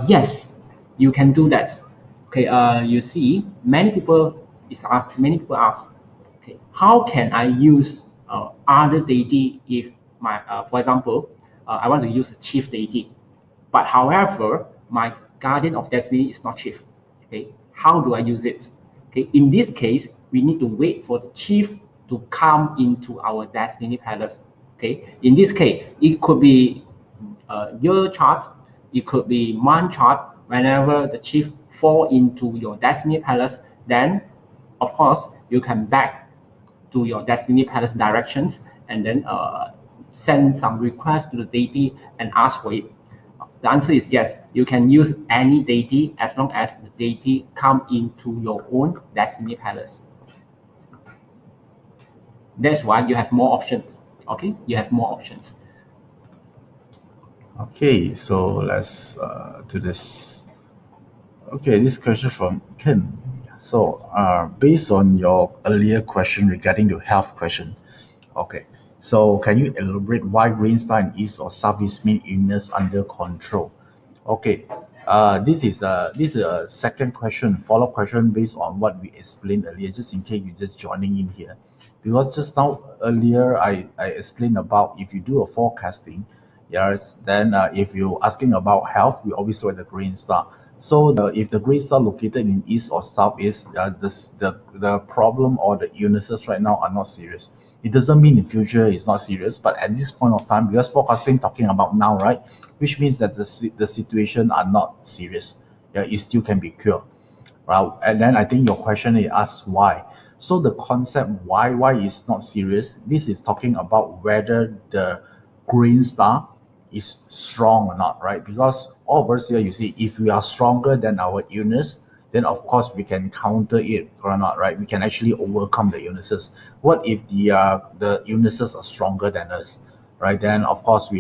Yes, you can do that. Okay, you see, many people ask, okay, how can I use other deity if for example, I want to use a chief deity, but however, my guardian of destiny is not chief. Okay, how do I use it? Okay, in this case, we need to wait for the chief to come into our destiny palace. Okay, in this case, it could be year chart, it could be month chart. Whenever the chief fall into your destiny palace, then of course you can back to your destiny palace directions and then send some request to the deity and ask for it. The answer is yes. You can use any deity as long as the deity come into your own destiny palace. That's why you have more options. Okay, you have more options. Okay, so let's do this. Okay, this question from Ken. So, based on your earlier question regarding the health question, okay, so can you elaborate why green star in east or southeast mean illness under control? Okay, this is a second question, follow-up question based on what we explained earlier, just in case you're just joining in here. Because just now earlier I explained about if you do a forecasting, yes, then if you're asking about health, we always look at the green star. So if the green star located in east or southeast, the problem or the illnesses right now are not serious. It doesn't mean in future it's not serious, but at this point of time, because forecasting talking about now, right? Which means that the situation are not serious. Yeah, it still can be cured, right? And then I think your question is asked why. So the concept why is not serious. This is talking about whether the green star is strong or not, right? Because all of us here, you see, if we are stronger than our illness, then of course we can counter it or not, right? We can actually overcome the illnesses. What if the illnesses are stronger than us, right? Then of course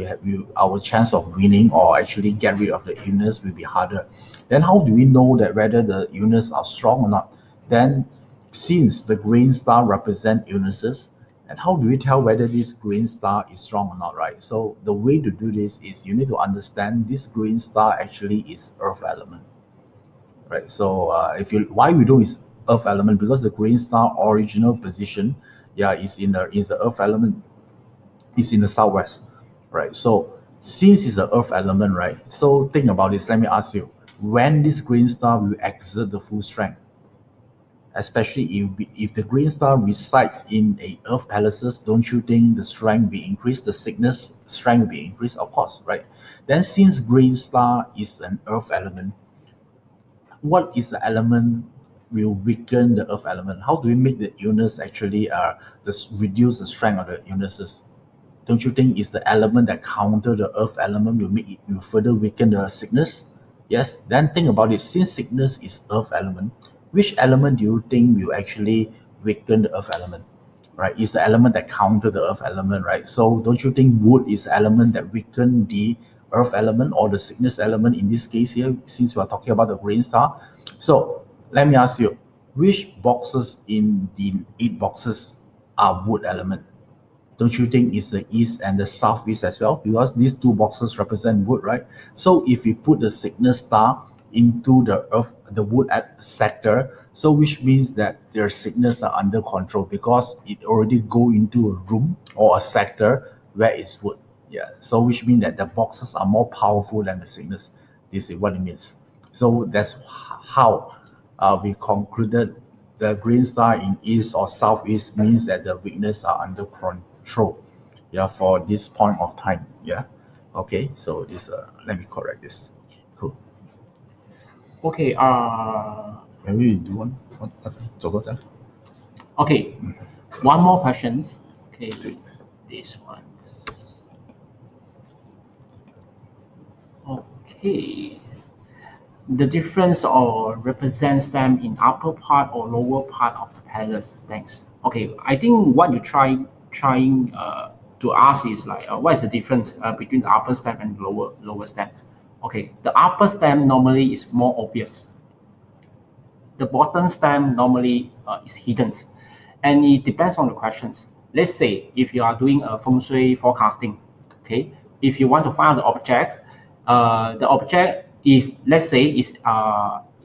our chance of winning or actually get rid of the illness will be harder. Then how do we know that whether the illness are strong or not? Then since the green star represent illnesses, and how do we tell whether this green star is strong or not, right? So the way to do this is you need to understand this green star actually is earth element, right? So if you why we do is earth element because the green star original position, yeah, is the earth element, is in the southwest, right? So since it's the earth element, right? So think about this. Let me ask you, when this green star will exert the full strength, especially if the green star resides in a earth palaces, don't you think the strength will increase, the sickness strength will be increased? Of course, right? Then since green star is an earth element, what is the element will weaken the earth element? How do we make the illness actually reduce the strength of the illnesses? Don't you think it's the element that counter the earth element will make it will further weaken the sickness? Yes. Then think about it. Since sickness is earth element, which element do you think will actually weaken the earth element? Right? It's the element that counter the earth element, right? So don't you think wood is the element that weaken the earth element or the sickness element in this case here, since we are talking about the grain star? So let me ask you, which boxes in the 8 boxes are wood element? Don't you think it's the east and the southeast as well? Because these 2 boxes represent wood, right? So if we put the sickness star into the earth, the wood at sector, so which means that their sickness are under control because it already go into a room or a sector where it's wood. Yeah. So which means that the boxes are more powerful than the sickness. This is what it means. So that's how we concluded the green star in east or southeast means that the weakness are under control. Yeah, for this point of time. Yeah. Okay. So this let me correct this. Okay, cool. Okay. Maybe you do one. 走过这样。 Okay. One more questions. Okay. This one. Okay. The difference or represents them in upper part or lower part of the palace. Thanks. Okay. I think what you trying to ask is like what is the difference between the upper stem and lower stem? Okay. The upper stem normally is more obvious. The bottom stem normally is hidden, and it depends on the questions. Let's say if you are doing a feng shui forecasting, okay, if you want to find out the object, if let's say is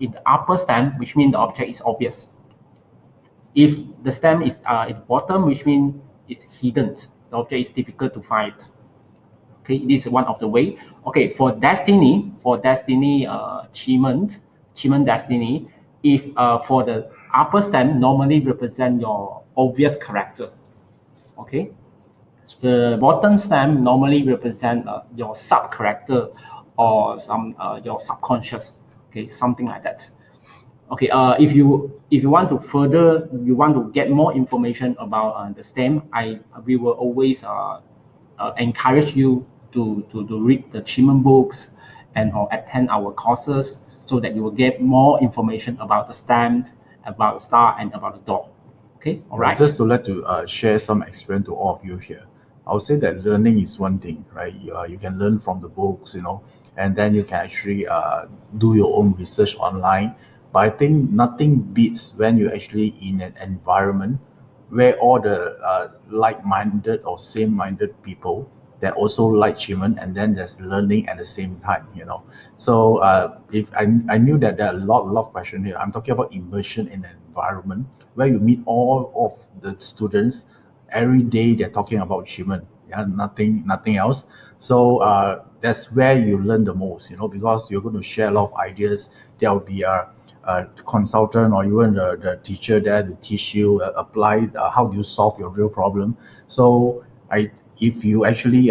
in the upper stem, which means the object is obvious. If the stem is at the bottom, which means it's hidden, the object is difficult to find. Okay, this is one of the way. Okay, for destiny, achievement destiny, if for the upper stem normally represent your obvious character. Okay, the bottom stem normally represent your sub character or some your subconscious. Okay, something like that. Okay, if you want to further, you want to get more information about the stem, we will always encourage you to read the achievement books and or attend our courses so that you will get more information about the stem, about the star, and about the dog. Okay, all right. Just to share some experience to all of you here. I would say that learning is one thing, right? You can learn from the books, and then you can actually do your own research online. But I think nothing beats when you're actually in an environment where all the like-minded or same-minded people that also like achievement, and then there's learning at the same time. So if I knew that there are a lot of questions here. I'm talking about immersion in an environment where you meet all of the students every day. They're talking about achievement. Yeah, nothing else. So that's where you learn the most, because you're going to share a lot of ideas. There will be a consultant or even the teacher there to teach you apply how do you solve your real problem. So if you actually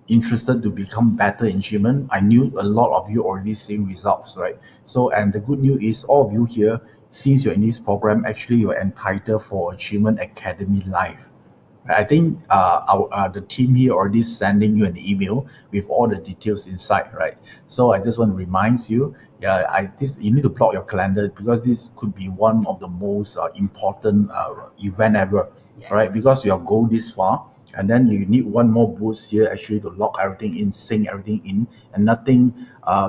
interested to become better in achievement, I knew a lot of you already seeing results, right? So, and the good news is all of you here, since you're in this program, actually you're entitled for Achievement Academy Live. I think the team here already sending you an email with all the details inside, right? So I just want to remind you, you need to plot your calendar because this could be one of the most important event ever, right? Because you are go this far, and then you need one more boost here actually to lock everything in, sync everything in, and nothing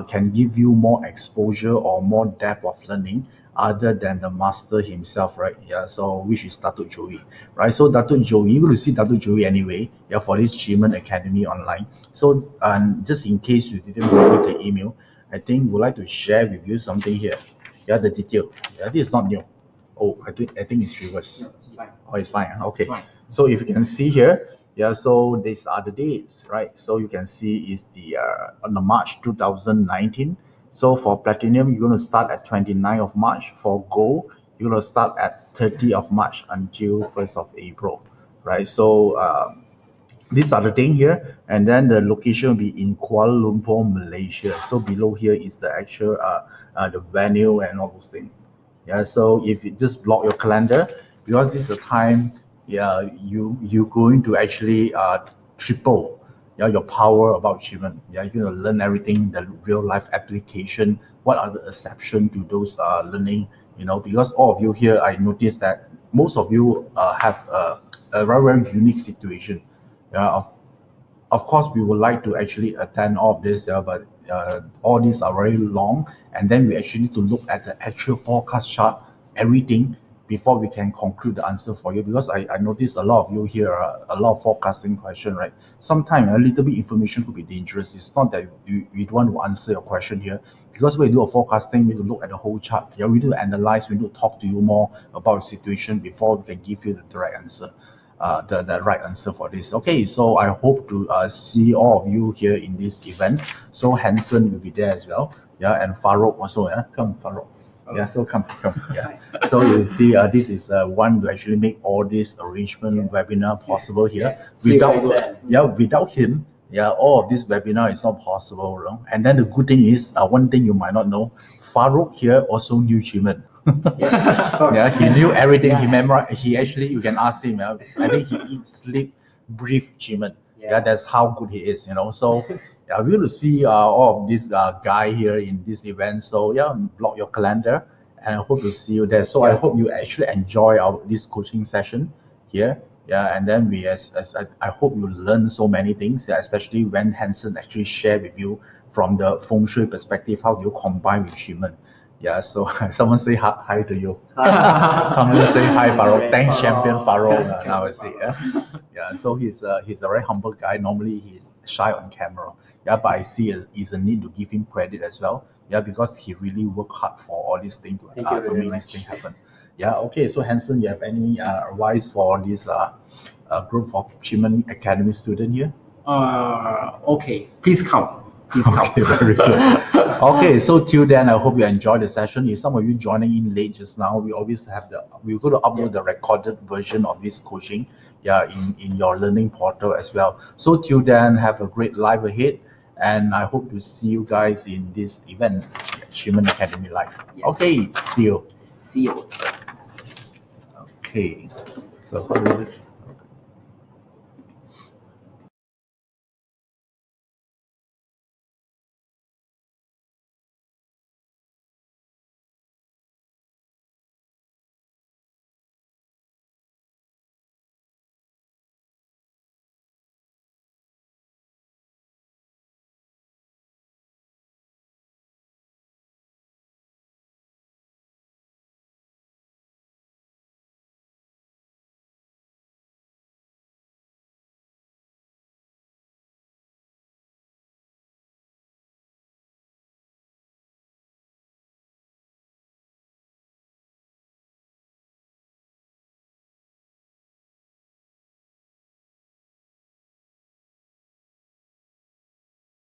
can give you more exposure or more depth of learning other than the master himself, right? Yeah, so which is Datuk Joey, right? So Datuk Joey, you're going to see Datuk Joey anyway, yeah, for this Achievement Academy online. So just in case you didn't receive the email, I think we'd like to share with you something here. Yeah, the detail. Yeah, this is not new. Oh, I think it's reverse. No, it's fine. Oh, it's fine. Okay. Fine. So if you can see here, yeah, so these are the dates, right? So you can see is the on the March 2019. So for platinum, you're going to start at 29th of March. For gold, you're going to start at 30th of March until 1st of April, right? So these are the thing here, and then the location will be in Kuala Lumpur, Malaysia. So below here is the actual the venue and all those things. Yeah, so if you just block your calendar, because this is a time, yeah, you're going to actually triple, yeah, your power about achievement. Yeah, you're going to learn everything, the real life application. What are the exception to those learning? Because all of you here, I noticed that most of you have a very, very unique situation. Yeah, of course, we would like to actually attend all of this, yeah, but all these are very long, and then we actually need to look at the actual forecast chart, everything, before we can conclude the answer for you. Because I notice a lot of you here, a lot of forecasting question, right? Sometimes a little bit information could be dangerous. It's not that you don't want to answer your question here, because when you do a forecasting, we need to look at the whole chart. Yeah, we need to analyze, we need to talk to you more about the situation before we can give you the direct answer. The right answer for this. Okay, so I hope to see all of you here in this event. So Hanson will be there as well. Yeah, and Farouk also. Yeah, come Farouk. Yeah, so come. Yeah. So you see, this is one to actually make all this arrangement webinar possible here. Without him, yeah, all of this webinar is not possible. And then the good thing is, one thing you might not know, Farouk here also knew Chiman. Yeah, he knew everything. He memorized. He actually, you can ask him. I think he eats, sleep, breathe Chiman. Yeah, that's how good he is. So yeah, we will see all of this guy here in this event. So yeah, block your calendar, and I hope to see you there. So I hope you actually enjoy this coaching session here. Yeah, and then I hope you learn so many things, yeah, especially when Hanson actually share with you from the feng shui perspective, how do you combine with Shiman. Yeah, so someone say hi to you. Someone say hi, Farouk. Thanks, champion Farouk. Now I see. Yeah. So he's a very humble guy. Normally he's shy on camera. Yeah, but I see is a need to give him credit as well. Yeah, because he really worked hard for all these things to make this thing happen. Yeah. Okay. So Hanson, you have any advice for this group of Chiman Academy student here? Okay, please come. Okay, very good. Okay, so till then, I hope you enjoyed the session. If some of you joining in late just now, we're going to upload the recorded version of this coaching, yeah, in your learning portal as well. So till then, have a great life ahead, and I hope to see you guys in this event, Chiman Academy Live. Yes. Okay, see you. See you. Okay, so